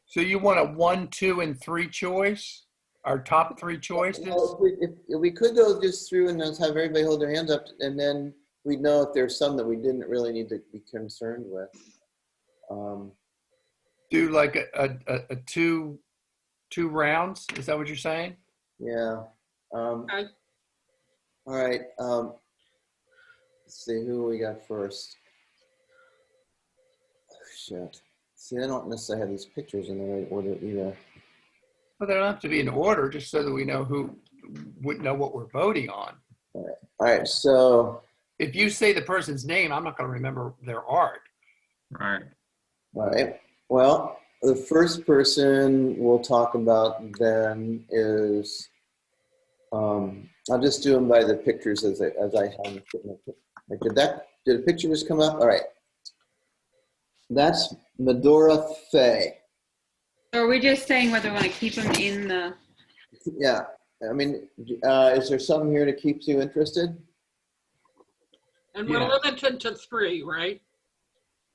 so you want a 1, 2, and 3 choice? Our top 3 choices? well, if we could go just through and just have everybody hold their hands up, and then we'd know if there's some that we didn't really need to be concerned with. Do like a two rounds? Is that what you're saying? Yeah. Okay. All right. Let's see who we got first. Oh, shit. See, I don't necessarily have these pictures in the right order either. Well, they don't have to be in order, just so that we know who would know what we're voting on. All right. So. If you say the person's name, I'm not going to remember their art. Right. All right. Well, the first person we'll talk about then is, I'll just do them by the pictures as I have them. Did a picture just come up? All right. That's Medora Fay. So are we just saying whether we want to keep them in the? Yeah. I mean, is there something here that keeps you interested? And we're limited to 3, right?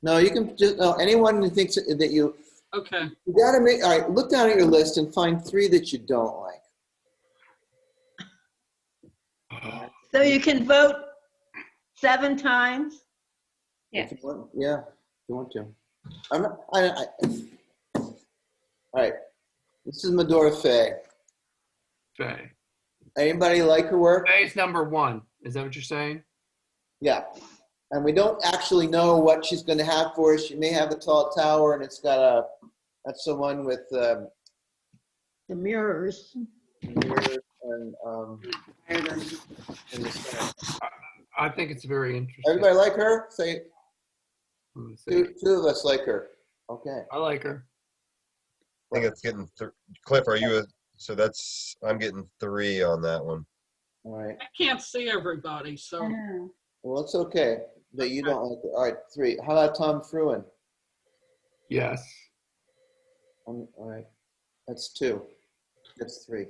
No, you can just, no, anyone who thinks that you Okay. gotta make, all right, look down at your list and find 3 that you don't like. So you can vote 7 times? Yes. If you want, yeah, if you want to. All right, this is Medora Fay. Faye. Anybody like her work? Faye's number 1. Is that what you're saying? Yeah. And we don't actually know what she's going to have for us. She may have a tall tower, and it's got that's the one with The mirrors. mirrors and the center. I think it's very interesting. Everybody like her? Say, Let's see. two of us like her. Okay. I like her. I think it's getting, Cliff, are you, so that's, I'm getting 3 on that one. All right. I can't see everybody, so. Well, it's okay that you don't like it. All right, 3. How about Tom Fruin? Yes. All right. That's 2. That's 3.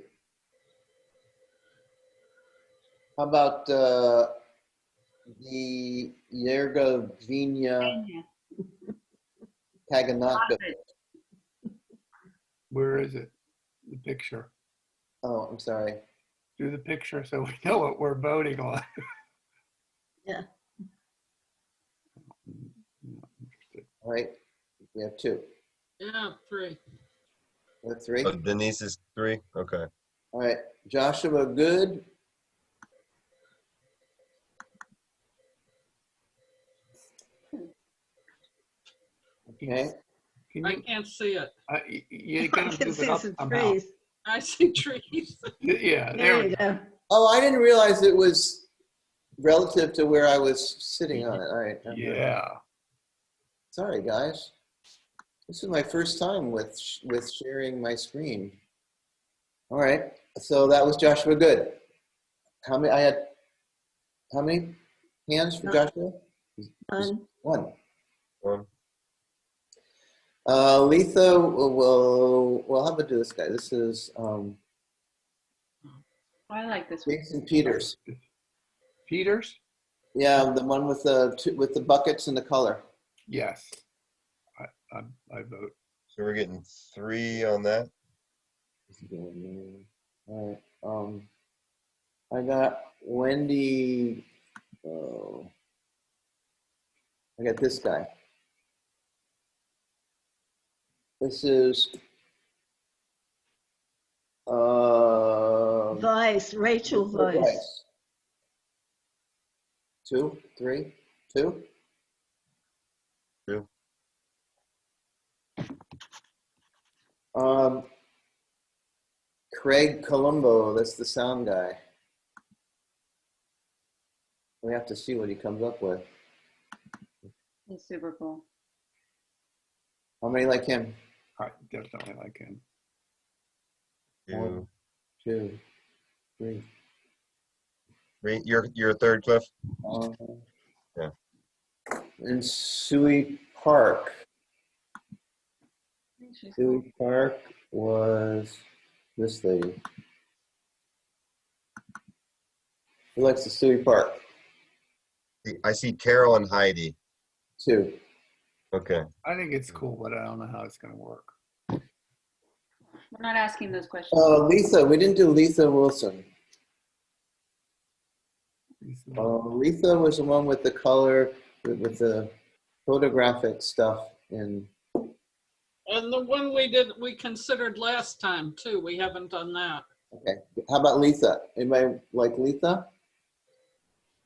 How about the Yergovina Kaganaka? Where is it? The picture. Oh, I'm sorry. Do the picture so we know what we're voting on. Yeah. All right. We have 2. Yeah, 3. We have 3. Oh, Denise is 3? Okay. All right. Joshua Good. Okay. Can I you, can't see it. you I gotta can move see it up some somehow. trees. I see trees. Yeah, There you go. Oh, I didn't realize it was relative to where I was sitting on it. All right. Yeah. Sorry, guys. This is my first time with sharing my screen. All right, so that was Joshua Good. How many? How many hands for Joshua? One. Letha, well, how about do this guy? This is I like this one. Jason Peters. Peters? Yeah, the one with the buckets and the color. Yes. I vote. So we're getting 3 on that. All right. I got Wendy. Oh, I got this guy. This is Vice, Rachel Vice. 2, 3, 2. 2. Craig Colombo, that's the sound guy. We have to see what he comes up with. He's super cool. How many like him? I definitely like him. 2. 2, 3. You're third, Cliff? Yeah. And Sui Park. Sui Park was this lady. Who likes the Sui Park? I see Carol and Heidi. 2. Okay. I think it's cool, but I don't know how it's going to work. We're not asking those questions. Letha, we didn't do Letha Wilson. Letha was the one with the color, with the photographic stuff in. And the one we considered last time too. We haven't done that. Okay. How about Letha? Anybody like Letha?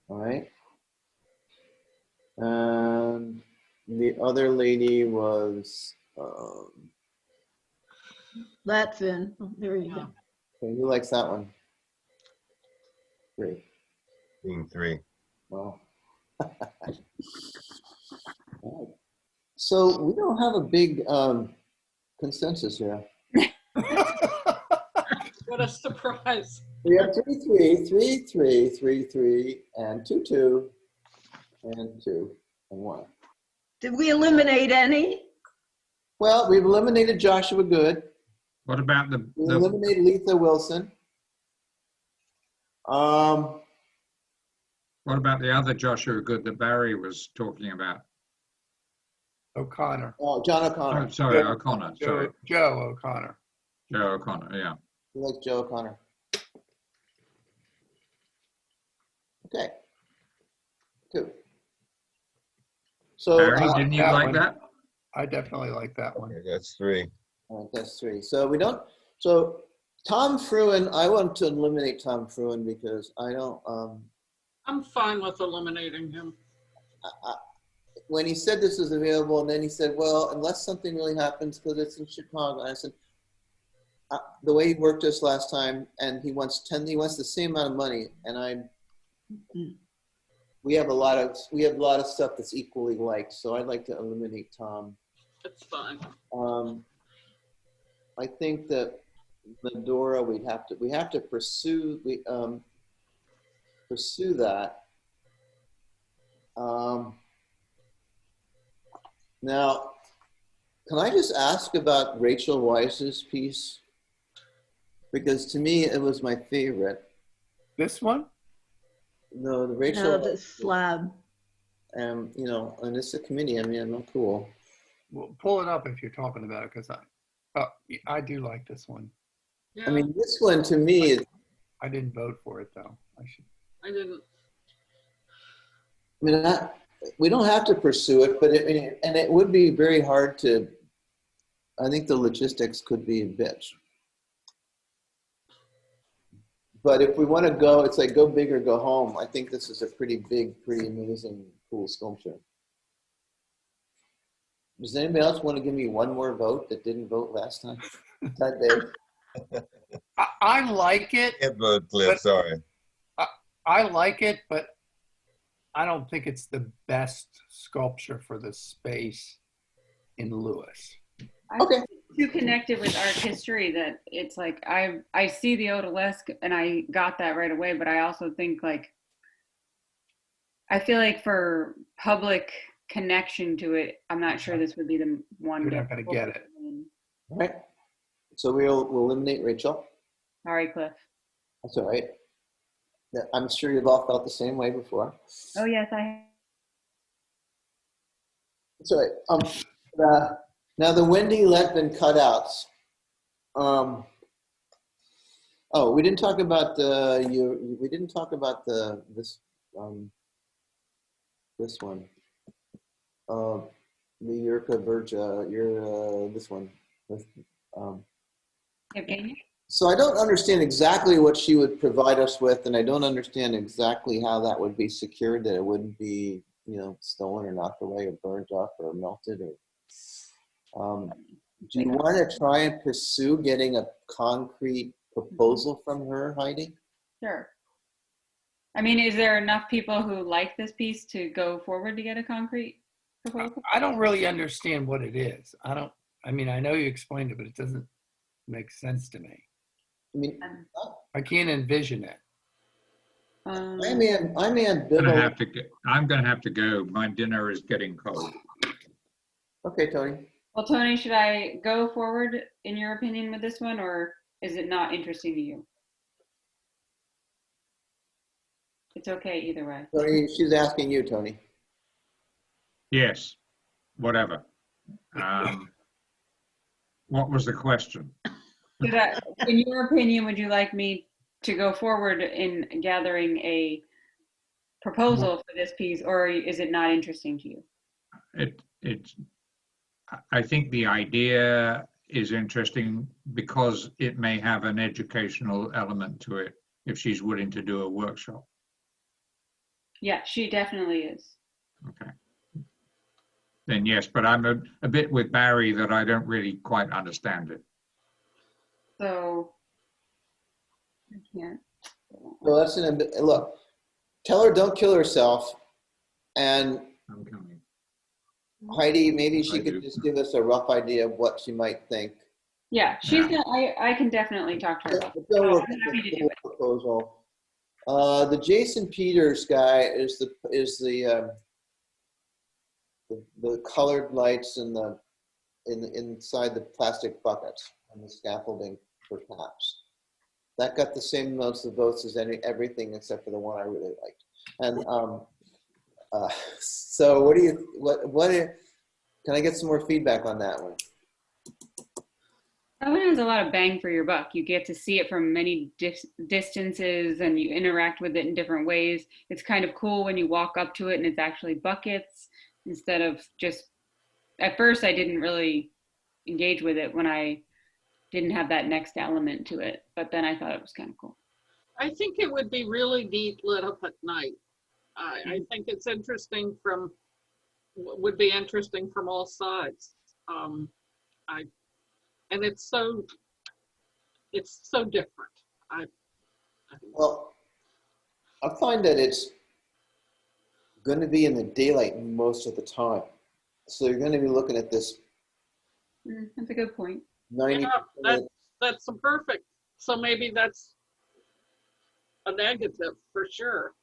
All right. And the other lady was. Latvin. Oh, there you go. Okay, who likes that one? 3. Being 3. Wow. So we don't have a big consensus here. What a surprise. We have 3, 3, 3, 3, 3, 3, and 2, 2, and 2, and 1. Did we eliminate any? Well, we've eliminated Joshua Good. What about We eliminated Letha Wilson. What about the other Joshua Good that Barry was talking about? O'Connor. Oh, John O'Connor. Oh, sorry, O'Connor. Sorry, Joe O'Connor. Joe O'Connor. Yeah. We like Joe O'Connor. Okay. 2. So Barry, didn't you like one. that? I definitely like that one. Okay, that's 3. That's 3. So we don't. So Tom Fruin, I want to eliminate Tom Fruin because I don't. I'm fine with eliminating him. When he said this was available, and then he said, "Well, unless something really happens, because it's in Chicago," and I said, "The way he worked us last time, and he wants the same amount of money, and we have a lot of stuff that's equally liked, so I'd like to eliminate Tom." That's fine. I think that Medora, we have to pursue that. Now, can I just ask about Rachel Weiss's piece? Because to me, it was my favorite. This one? No, the Rachel. No, the slab. And it's a committee. I mean, I'm not cool. Well, pull it up if you're talking about it, because I do like this one. Yeah, I mean, this one to me is. I didn't vote for it though. I didn't. I mean, we don't have to pursue it, but it would be very hard to. I think the logistics could be a bitch. But if we want to go, it's like go big or go home. I think this is a pretty big, pretty amazing, cool sculpture. Does anybody else want to give me one more vote that didn't vote last time? That day. I like it. Can't vote, Cliff, sorry. I like it, but I don't think it's the best sculpture for the space in Lewis. Okay. Too connected with art history that it's like I see the odalisque and I got that right away, but I also think like I feel like for public connection to it, I'm not sure this would be the one. You're not going to get it. All right. So we'll eliminate Rachel. Sorry, Cliff. That's all right. I'm sure you've all felt the same way before. Oh yes, I. That's all right. Now the Wendy Letman cutouts. Oh, we didn't talk about we didn't talk about this one. The Yurka Berja, this one. So I don't understand exactly what she would provide us with, and I don't understand exactly how that would be secured, that it wouldn't be, stolen or knocked away or burned up or melted. Or, do you want to try and pursue getting a concrete proposal from her, Heidi? Sure. I mean, is there enough people who like this piece to go forward to get a concrete proposal? I don't really understand what it is. I mean, I know you explained it, but it doesn't make sense to me. I mean, I can't envision it. I'm ambivalent. I'm gonna have to go. My dinner is getting cold. Okay, Tony. Well, Tony, should I go forward in your opinion with this one, or is it not interesting to you? It's okay either way. Tony, she's asking you, Tony. Yes, whatever. What was the question? In your opinion, would you like me to go forward in gathering a proposal for this piece, or is it not interesting to you? I think the idea is interesting because it may have an educational element to it if she's willing to do a workshop. Yeah, she definitely is. Okay. Then yes, but I'm a bit with Barry that I don't really quite understand it. So I can't. Well, that's look. Tell her don't kill herself, and I'm coming. Heidi, maybe she could just give us a rough idea of what she might think. Yeah, she's gonna. I can definitely talk to her about it. Don't I'm look at happy to the do it. proposal. The Jason Peters guy is the colored lights inside the plastic buckets on the scaffolding for taps. That got the same amounts of votes as everything except for the one I really liked. And so what can I get some more feedback on that one? That one has a lot of bang for your buck. You get to see it from many distances and you interact with it in different ways. It's kind of cool when you walk up to it and it's actually buckets instead of just, at first I didn't really engage with it when I didn't have that next element to it, but then I thought it was kind of cool. I think it would be really neat lit up at night. I think it's interesting would be interesting from all sides. And it's so different. Well, I find that it's going to be in the daylight most of the time. So you're going to be looking at this. That's a good point. 90 yeah, that's perfect. So maybe that's a negative for sure.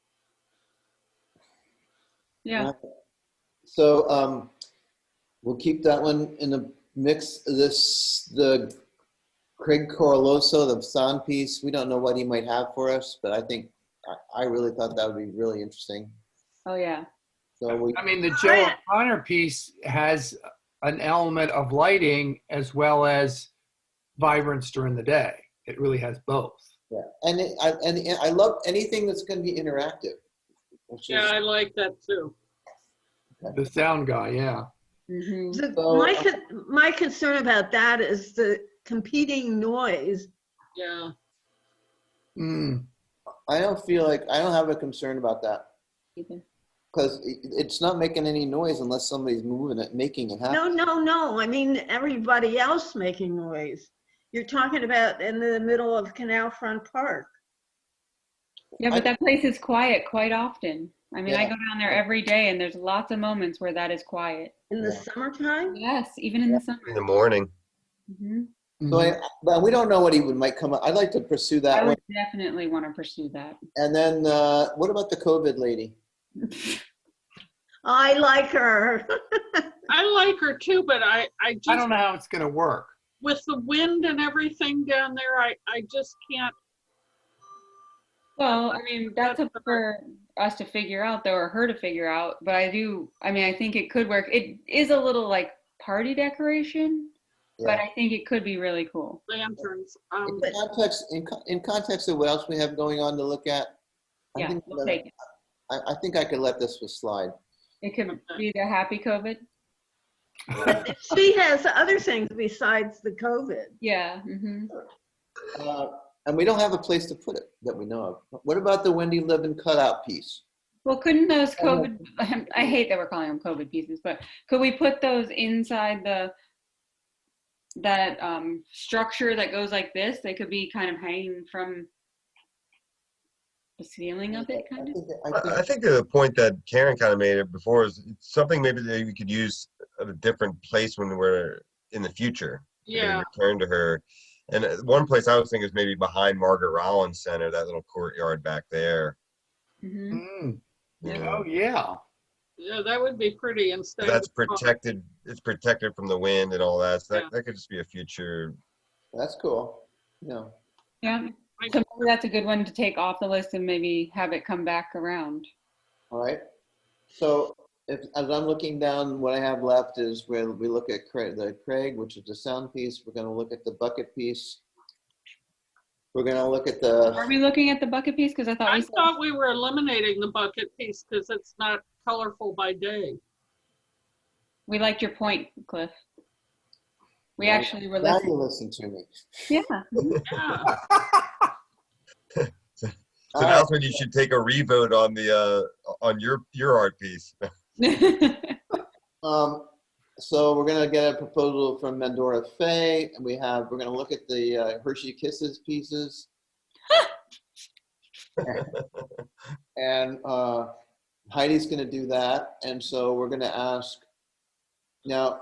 Yeah. So we'll keep that one in the mix. The Craig Coraloso, the sound piece, we don't know what he might have for us, but I think I really thought that would be really interesting. Oh yeah. So I mean, the Joe O'Connor piece has an element of lighting as well as vibrance during the day. It really has both. Yeah, and I love anything that's going to be interactive. Yeah, I like that too. The sound guy, yeah. Mm-hmm. My concern about that is the competing noise. Yeah. I don't have a concern about that. Because it's not making any noise unless somebody's moving it, making it happen. No. I mean, everybody else making noise. You're talking about in the middle of Canal Front Park. Yeah, but that place is quiet quite often. I mean, I go down there every day and there's lots of moments where that is quiet. In the Yeah. summertime? Yes, even in the summer. In the morning. Mhm. So but we don't know what he might come up. I'd like to pursue that I one. would definitely want to pursue that. And then what about the COVID lady? I like her. I like her too, but I I just, don't know how it's gonna work. with the wind and everything down there, I just can't. Well, I mean, that's up for us to figure out, though, or her to figure out. But I mean, I think it could work. It is a little like party decoration, but I think it could be really cool. Lanterns. In context of what else we have going on to look at, Yeah, we'll take it. I think I could let this one slide. It could be the happy COVID. She has other things besides the COVID. Yeah. Mm-hmm. And we don't have a place to put it that we know of. What about the Wendy Living cutout piece? Well, couldn't those COVID, I hate that we're calling them COVID pieces, but could we put those inside that structure that goes like this? They could be kind of hanging from the ceiling of it, kind of. I think the point that Karen kind of made it before is it's something maybe that we could use at a different place when we're in the future. Yeah. Return to her. And one place I was thinking is maybe behind Margaret Rollins Center, that little courtyard back there. Mm-hmm. Oh, yeah. Yeah, that would be pretty instead. That's protected. It's protected from the wind and all that. So that could just be a future. That's cool. Yeah. Yeah. So maybe that's a good one to take off the list and maybe have it come back around. All right. So as I'm looking down, what I have left is where we look at the Craig, which is the sound piece. We're going to look at the bucket piece. We're going to look at the. Are we looking at the bucket piece? Because I thought we were eliminating the bucket piece because it's not colorful by day. We liked your point, Cliff. We Now- actually were now listening. you listen to me. Yeah. Yeah. So that's when you should take a revote on the on your art piece. So we're gonna get a proposal from Mendora Fay, and we're gonna look at the Hershey Kisses pieces. And Heidi's gonna do that, and so we're gonna ask now.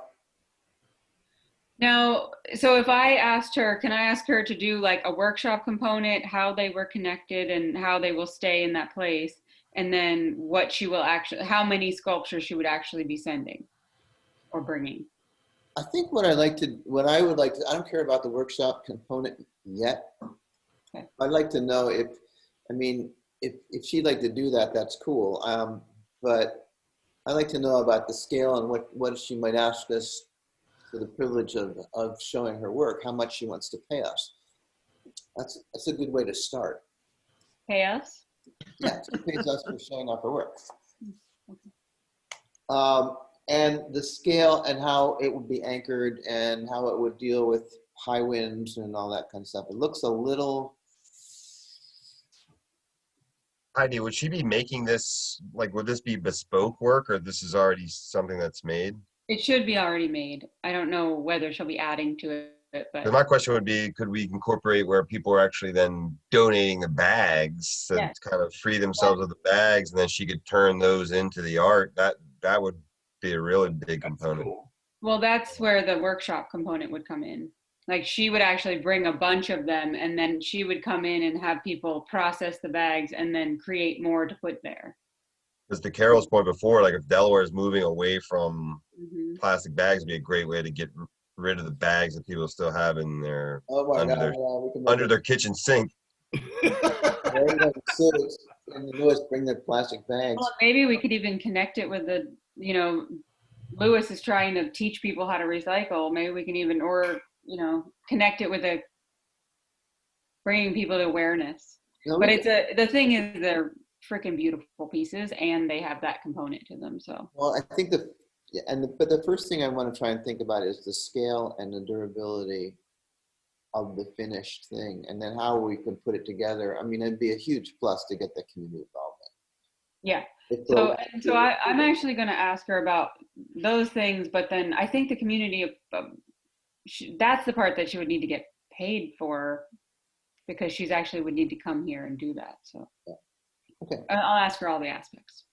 Now, so if I asked her, can I ask her to do like a workshop component, how they were connected and how they will stay in that place, and then what she will actually, how many sculptures she would actually be sending or bringing? I think what I would like to, I don't care about the workshop component yet. Okay. I'd like to know if she'd like to do that, that's cool. But I'd like to know about the scale and what she might ask us for the privilege of showing her work, how much she wants to pay us. That's a good way to start. Pay us? Yeah, she pays us for showing off her work. And the scale and how it would be anchored and how it would deal with high winds and all that kind of stuff. It looks a little. Heidi, would she be making this, like, would this be bespoke work or this is already something that's made? It should be already made. I don't know whether she'll be adding to it, but. My question would be, could we incorporate where people are actually then donating the bags to kind of free themselves of the bags, and then she could turn those into the art? That would be a really big component. Cool. Well, that's where the workshop component would come in. Like she would actually bring a bunch of them and then she would come in and have people process the bags and then create more to put there. Because to Carol's point before, like if Delaware is moving away from plastic bags, would be a great way to get rid of the bags that people still have in their under their kitchen sink. And Lewis bring their plastic bags. Well, maybe we could even connect it with the, Lewis is trying to teach people how to recycle. Maybe we can even, connect it with bringing people to awareness. But the thing is they're freaking beautiful pieces and they have that component to them. So. Well, I think but the first thing I want to try and think about is the scale and the durability of the finished thing, and then how we can put it together. I mean, it'd be a huge plus to get the community involvement. Yeah. So I'm actually going to ask her about those things, but then I think the community, that's the part that she would need to get paid for, because she's actually would need to come here and do that. So okay, I'll ask her all the aspects.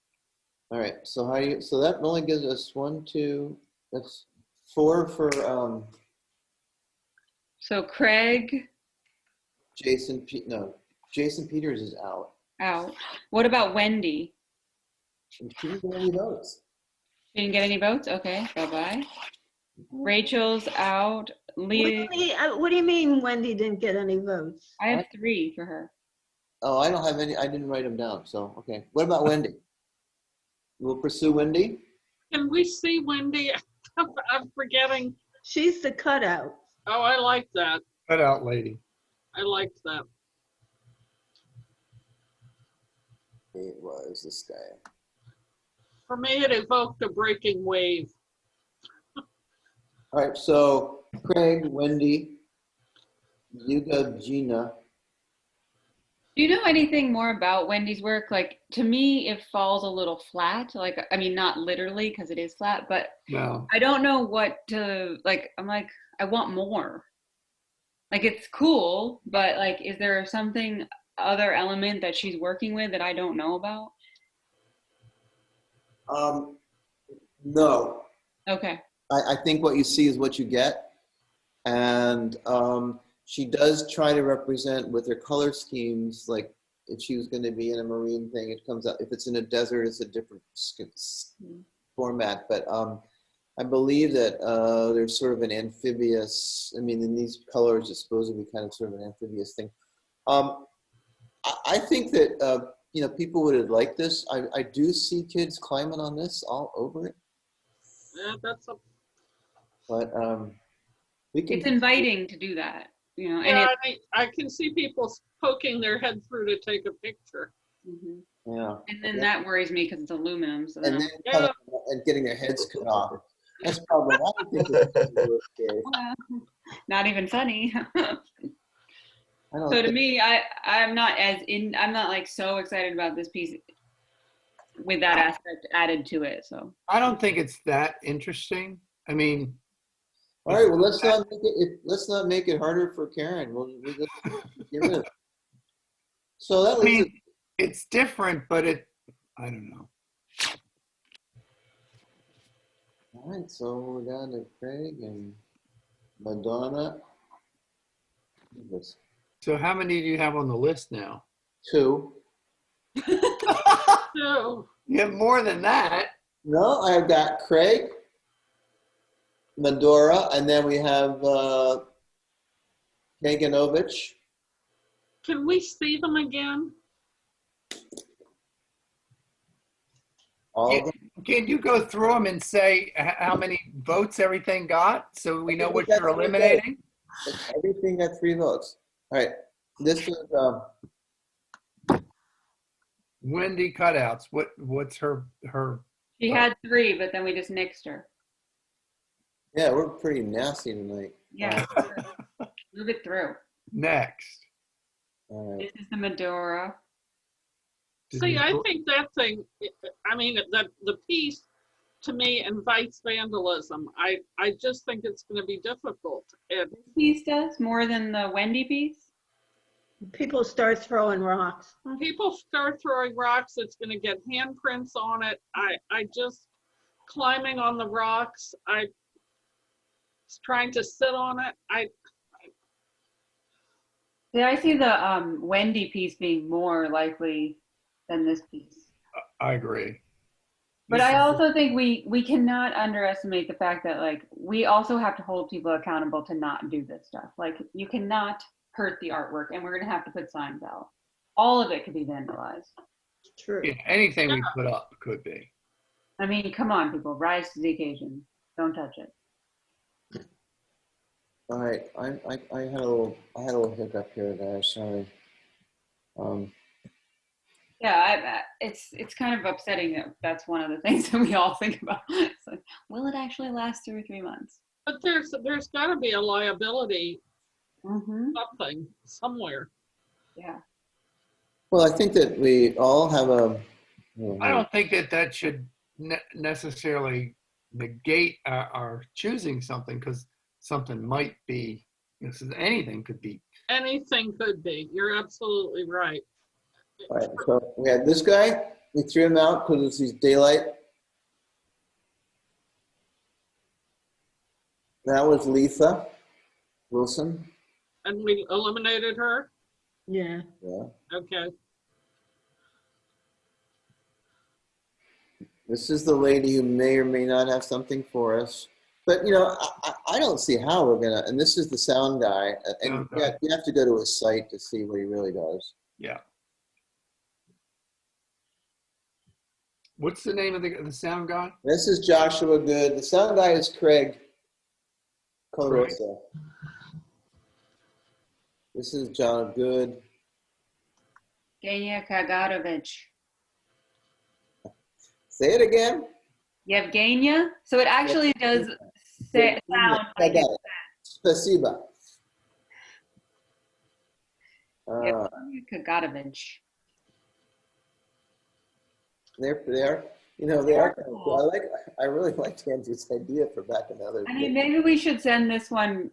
All right, so so that only gives us 1, 2, that's 4 for So Craig Jason, Jason Peters is out. out. What about Wendy? And she didn't get any votes. She didn't get any votes? Okay, bye-bye. Rachel's out. Leah, What do you mean Wendy didn't get any votes? I have 3 for her. Oh, I don't have any, I didn't write them down, so, okay. What about Wendy? We'll pursue Wendy? Can we see Wendy? I'm forgetting. She's the cutout. Oh, I like that. Cut out lady. I liked that. It was this guy. For me, it evoked a breaking wave. All right, so Craig, Wendy, Yuga, Gina. Do you know anything more about Wendy's work? Like, to me, it falls a little flat. Like, I mean, not literally because it is flat, but No. I don't know what to, like, I'm like, I want more. Like, it's cool, but like, is there something, other element that she's working with that I don't know about? No. Okay. I think what you see is what you get. And she does try to represent with her color schemes, like if she was going to be in a marine thing, it comes out. If it's in a desert, it's a different format. But I believe that there's sort of an amphibious, I mean, in these colors, it's supposed to be kind of sort of an amphibious thing. I think that, you know, people would like this. I do see kids climbing on this all over it. Yeah, that's a. But we can. It's inviting to do that, you know, and Yeah, it, I can see people poking their head through to take a picture. Mhm. Yeah. And then that worries me because it's aluminum. So then And I'm then kind of, and getting their heads cut off. That's probably. I don't think it's really scary. well, not even funny. I don't So to think- me, I'm not like so excited about this piece with that aspect added to it. So I don't think it's that interesting. I mean, All right. Well, let's not make it harder for Karen. We'll just get rid of it. So that I leaves mean, it's different, but I don't know. All right, so we're down to Craig and Madonna. That's So how many do you have on the list now? 2. So, You have more than that. No, I've got Craig, Medora, and then we have Kaganovich. can we see them again? All of them. Can you go through them and say how many votes everything got so we know what That's you're okay. eliminating? Everything got 3 votes. All right. This is Wendy cutouts. What's her? she had 3, but then we just nixed her. yeah, we're pretty nasty tonight. Yeah, move it through. Next. All right. This is the Medora. See, I think that thing, I mean, that the piece to me invites vandalism. I just think it's going to be difficult. And This piece does more than the Wendy piece. People start throwing rocks. people start throwing rocks, it's going to get handprints on it. I just, climbing on the rocks, I was trying to sit on it. Yeah, I see the Wendy piece being more likely than this piece. I agree. But I also think we cannot underestimate the fact that like we also have to hold people accountable to not do this stuff. Like you cannot hurt the artwork, and we're gonna have to put signs out. All of it could be vandalized. True. Yeah, anything we put up could be. I mean, come on, people, rise to the occasion. Don't touch it. All right. I had a little hiccup here, guys. Sorry. Yeah, it's kind of upsetting that that's one of the things that we all think about. It's like, will it actually last 2 or 3 months? But there's got to be a liability, Mm-hmm. something, somewhere. Yeah. Well, I think that we all have a. I don't think that should necessarily negate our choosing something, because something might be, anything could be. Anything could be. You're absolutely right. All right, so we had this guy, We threw him out because it's daylight. That was Letha Wilson. And we eliminated her? Yeah. Yeah. Okay. This is the lady who may or may not have something for us. But, you know, I don't see how we're going to, and this is the sound guy. And Okay. you have to go to his site to see what he really does. Yeah. What's the name of the sound guy? This is Joshua Good. The sound guy is Craig Colarosa. This is John Good. Genia Kagatovich. Say it again. Yevgenia? So it actually does say, sound I like got it. Spasiba. Yevgenia Kagatovich. They're, you know, they are kind of cool. I really liked Andrew's idea for back in the other I mean, day. maybe we should send this one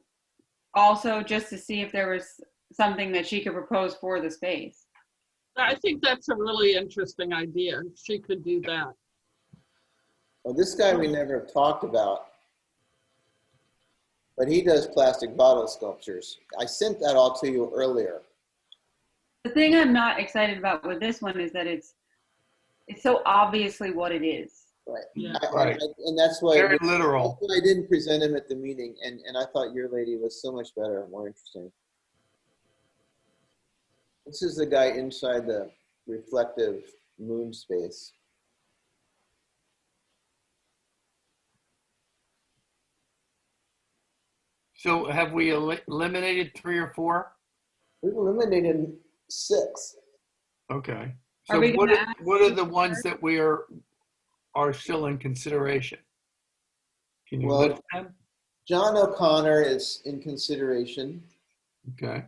also just to see if there was something that she could propose for the space. I think that's a really interesting idea. She could do that. Well, this guy we never talked about, but he does plastic bottle sculptures. I sent that all to you earlier. The thing I'm not excited about with this one is that it's so obviously what it is. Right. Yeah. Right. And that's why Very literal. I didn't present him at the meeting, and I thought your lady was so much better and more interesting. This is the guy inside the reflective moon space. So have we eliminated 3 or 4? We've eliminated 6. Okay. Are So we what gonna are, ask what are you the ones that we are still in consideration? Can you Well, list them? John O'Connor is in consideration, Okay.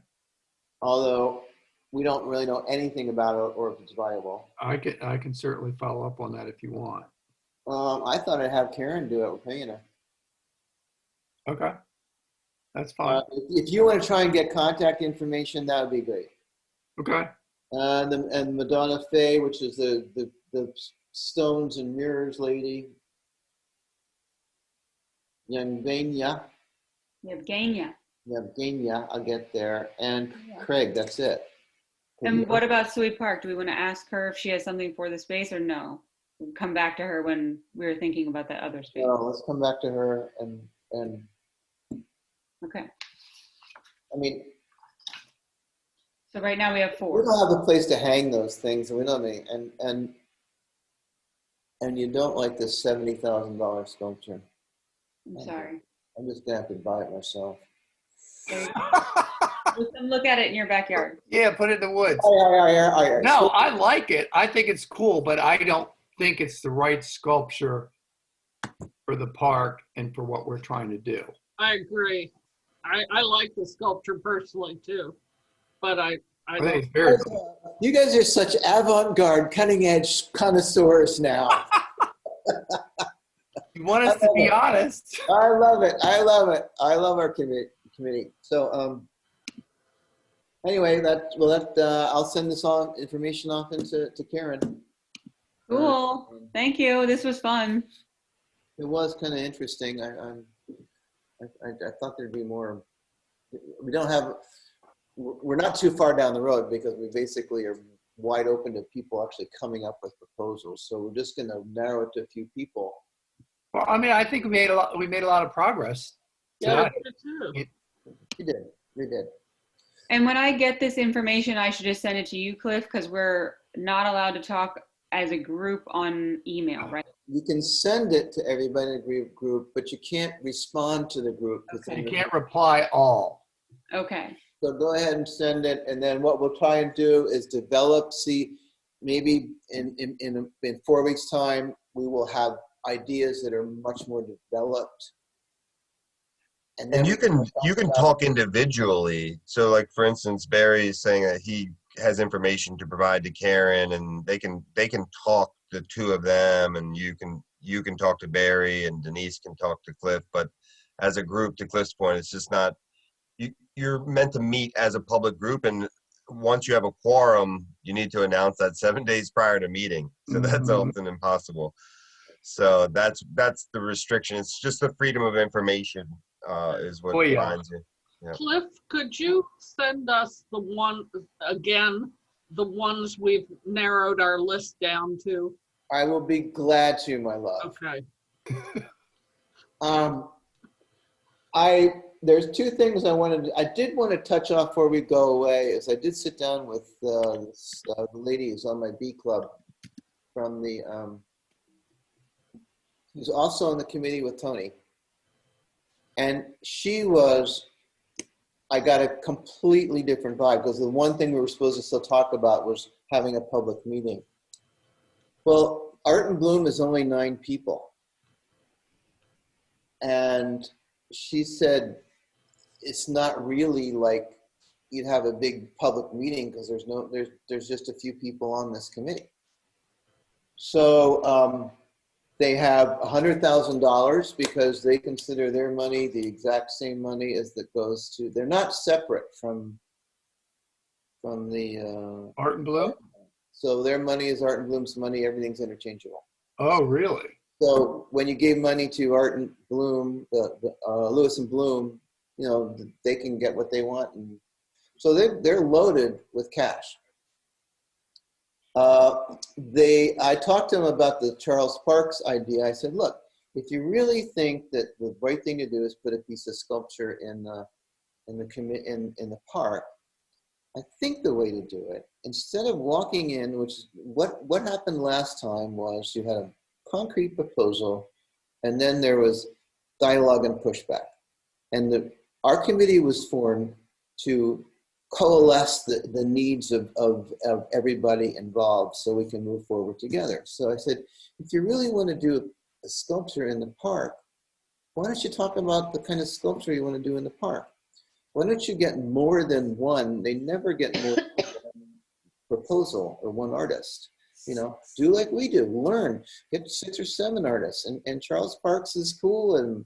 although we don't really know anything about it or if it's viable. I can certainly follow up on that if you want. I thought I'd have Karen do it. We're paying her. Okay. That's fine. If you want to try and get contact information, that would be great. Okay. And Madonna Faye, which is the stones and mirrors lady. Yevgenia, I'll get there. And Craig, that's it. And what about Sui Park? Do we want to ask her if she has something for the space or no? We'll come back to her when we were thinking about that other space. Let's come back to her and Okay. I mean, So right now we have we 4. don't have a place to hang those things, and we don't have any, and you don't like this $70,000 sculpture. I'm sorry. I'm just gonna have to buy it myself. Let's come look at it in your backyard. Yeah, put it in the woods. Oh, No, I like it. I think it's cool, but I don't think it's the right sculpture for the park and for what we're trying to do. I agree. I like the sculpture personally too, but I I don't. think it's very cool. You guys are such avant-garde, cutting-edge connoisseurs now. You want us to be honest? I love it. I love it. I love our committee. So, anyway, I'll send this information off to Karen. Cool. Thank you. This was fun. It was kind of interesting. I thought there'd be more. We're not too far down the road because we basically are wide open to people actually coming up with proposals. So we're just going to narrow it to a few people. Well, I mean, I think we made a lot of progress. Yeah, tonight. We did. And when I get this information, I should just send it to you, Cliff, because we're not allowed to talk as a group on email, right? You can send it to everybody in the group, but you can't respond to the group. You can't reply all. Okay. So go ahead and send it, and then what we'll try and do is maybe in 4 weeks' time, we will have ideas that are much more developed. And you can talk individually. So like, for instance, Barry is saying that he has information to provide to Karen, and they can talk, the two of them, and you can talk to Barry, and Denise can talk to Cliff. But as a group, to Cliff's point, it's just not, you're meant to meet as a public group, and once you have a quorum, you need to announce that 7 days prior to meeting. So that's Mhm. often impossible. So that's the restriction. It's just the freedom of information is what Oh, yeah. binds you. Yeah. Cliff, could you send us the ones we've narrowed our list down to? I will be glad to, my love. Okay. There's two things I did want to touch off before we go away, is I did sit down with the lady who's on my B club from the, who's also on the committee with Tony. And I got a completely different vibe, because the one thing we were supposed to still talk about was having a public meeting. Well, Art and Bloom is only 9 people. And she said, it's not really like you'd have a big public meeting, because there's just a few people on this committee. So they have $100,000 because they consider their money the exact same money as that goes to, they're not separate from the Art and Bloom? so their money is Art and Bloom's money, everything's interchangeable. Oh, really? So when you gave money to Art and Bloom, Lewis and Bloom, you know, they can get what they want. And so they're loaded with cash. I talked to them about the Charles Parks idea. I said, look, if you really think that the right thing to do is put a piece of sculpture in the park, I think the way to do it, instead of walking in, which is what happened last time, was you had a concrete proposal, and then there was dialogue and pushback. And our committee was formed to coalesce the needs of everybody involved so we can move forward together. So I said, if you really want to do a sculpture in the park, why don't you talk about the kind of sculpture you want to do in the park? Why don't you get more than one? They never get more than one proposal or one artist. You know, do like we do, learn, get 6 or 7 artists. And Charles Parks is cool,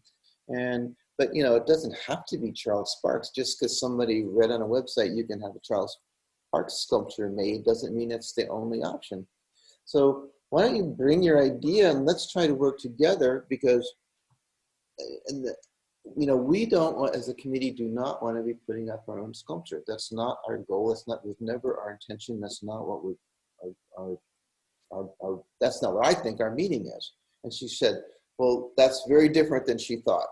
but you know, it doesn't have to be Charles Parks. Just because somebody read on a website you can have a Charles Parks sculpture made doesn't mean it's the only option. So why don't you bring your idea and let's try to work together, because you know, we don't want, as a committee, do not want to be putting up our own sculpture. That's not our goal. That's not, was never our intention. That's not what that's not what I think our meeting is. And she said, well, that's very different than she thought.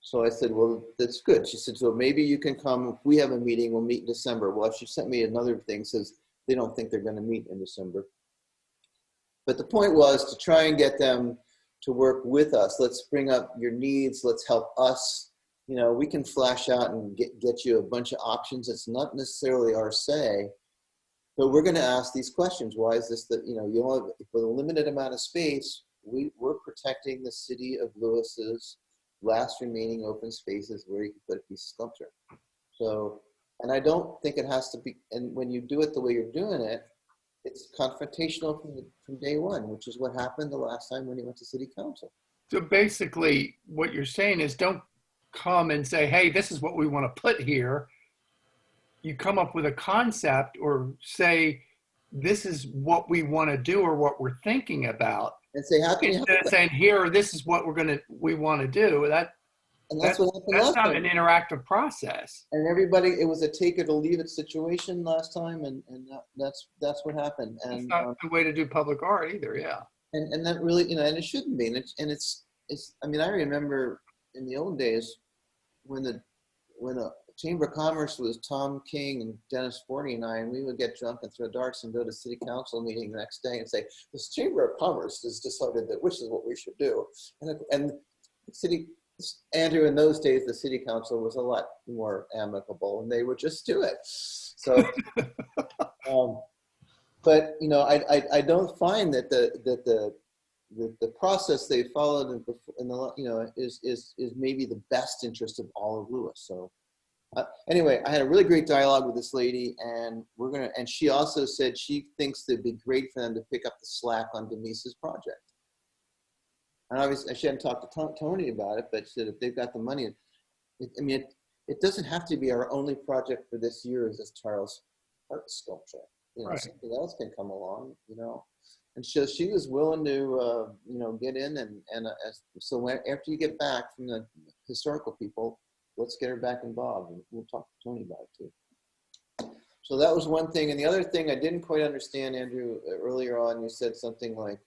So I said, well, that's good. She said, so maybe you can come, if we have a meeting, we'll meet in December. Well, she sent me another thing, says they don't think they're going to meet in December. But the point was to try and get them to work with us. Let's bring up your needs. Let's help us. You know, we can flash out and get you a bunch of options. It's not necessarily our say, but we're going to ask these questions. Why is this that, you know, you only, with a limited amount of space, we're protecting the city of Lewis's last remaining open spaces where you can put a piece of sculpture. So, and I don't think it has to be, and when you do it the way you're doing it, it's confrontational from day one, which is what happened the last time when he went to city council. So basically what you're saying is don't come and say, hey, this is what we want to put here. You come up with a concept or say, this is what we want to do or what we're thinking about. And say, how can you help? Instead of saying, here, this is what we want to do. That's what happened last not time. an interactive process. And everybody, it was a take it or leave it situation last time, and that's what happened. And it's not the way to do public art either, yeah. And that really, you know, and it shouldn't be. And it's I mean, I remember in the old days when the Chamber of Commerce was Tom King and Dennis Forney and I, and we would get drunk and throw darts and go to city council meeting the next day and say, this Chamber of Commerce has decided that which is what we should do. And Andrew, in those days, the city council was a lot more amicable and they would just do it. So, but you know, I don't find that the process they followed in the, you know, is maybe the best interest of all of Lewis. So anyway, I had a really great dialogue with this lady, and and she also said she thinks it'd be great for them to pick up the slack on Denise's project. And obviously, she hadn't talked to Tony about it, but she said if they've got the money, I mean, it doesn't have to be our only project for this year, as Charles art sculpture. Right. Something else can come along, And so she was willing to, get in so after you get back from the historical people, let's get her back involved, and we'll talk to Tony about it too. So that was one thing. And the other thing I didn't quite understand, Andrew, earlier on, you said something like,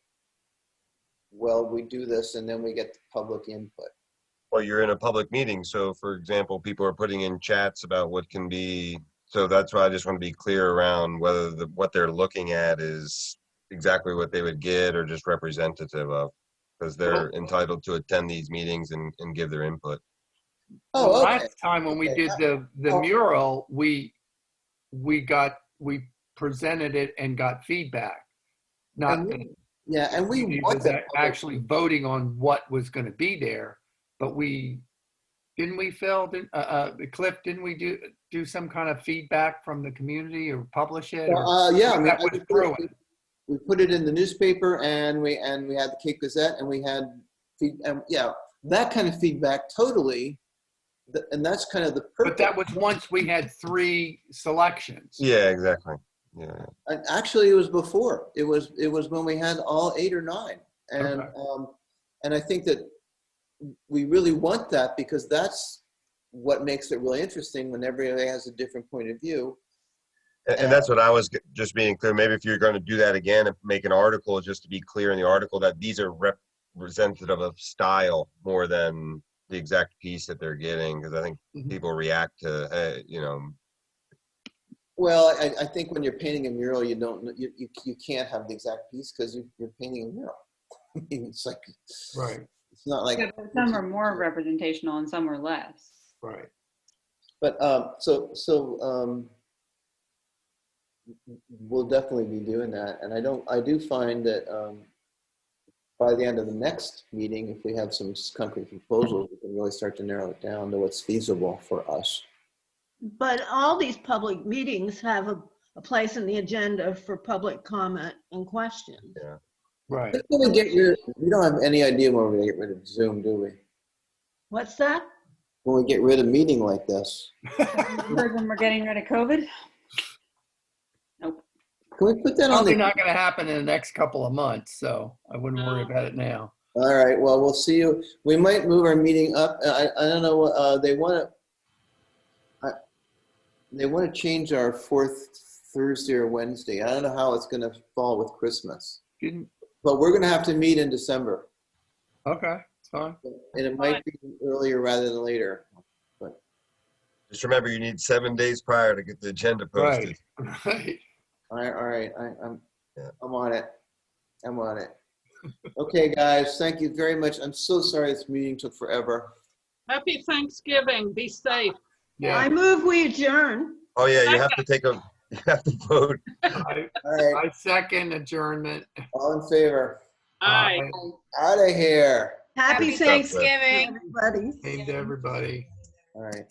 well, we do this and then we get the public input. Well, you're in a public meeting. So for example, people are putting in chats about what can be, so that's why I just want to be clear around whether what they're looking at is exactly what they would get or just representative of, because they're entitled to attend these meetings and give their input. Oh, okay. Last time when we did the mural, we presented it and got feedback. And we want that actually voting on what was going to be there, but Phil, Cliff, didn't we do some kind of feedback from the community or publish it? We put it in the newspaper, and we had the Cape Gazette, and we had that kind of feedback totally. And that's kind of the purpose. But that was once we had 3 selections. Yeah, exactly. Yeah. And actually, it was before. It was when we had all 8 or 9, and and I think that we really want that, because that's what makes it really interesting when everybody has a different point of view. And that's what I was just being clear. Maybe if you're going to do that again, make an article just to be clear in the article that these are representative of style more than the exact piece that they're getting, because I think people react to, Well, I think when you're painting a mural, you can't have the exact piece because you're painting a mural. I mean, it's like, right. It's not like some are more representational and some are less. Right. But we'll definitely be doing that, and I do find that by the end of the next meeting, if we have some concrete proposals, we can really start to narrow it down to what's feasible for us. But all these public meetings have a place in the agenda for public comment and questions. Yeah. Right. We don't have any idea when we're going to get rid of Zoom, do we? What's that? When we get rid of meeting like this. When we're getting rid of COVID? Nope. Can we put that on Probably not going to happen in the next couple of months, so I wouldn't worry about it now. All right. Well, we'll see you. We might move our meeting up. I don't know. They want to change our 4th Thursday or Wednesday. I don't know how it's going to fall with Christmas. But we're going to have to meet in December. Okay, it's fine. And it might be earlier rather than later. But just remember, you need 7 days prior to get the agenda posted. Right. All right. I'm on it. I'm on it. Okay, guys. Thank you very much. I'm so sorry this meeting took forever. Happy Thanksgiving. Be safe. Yeah. I move we adjourn. Oh yeah, you have to vote. All right. I second adjournment. All in favor? Aye. Out of here. Happy Thanksgiving. everybody. Same to everybody. All right.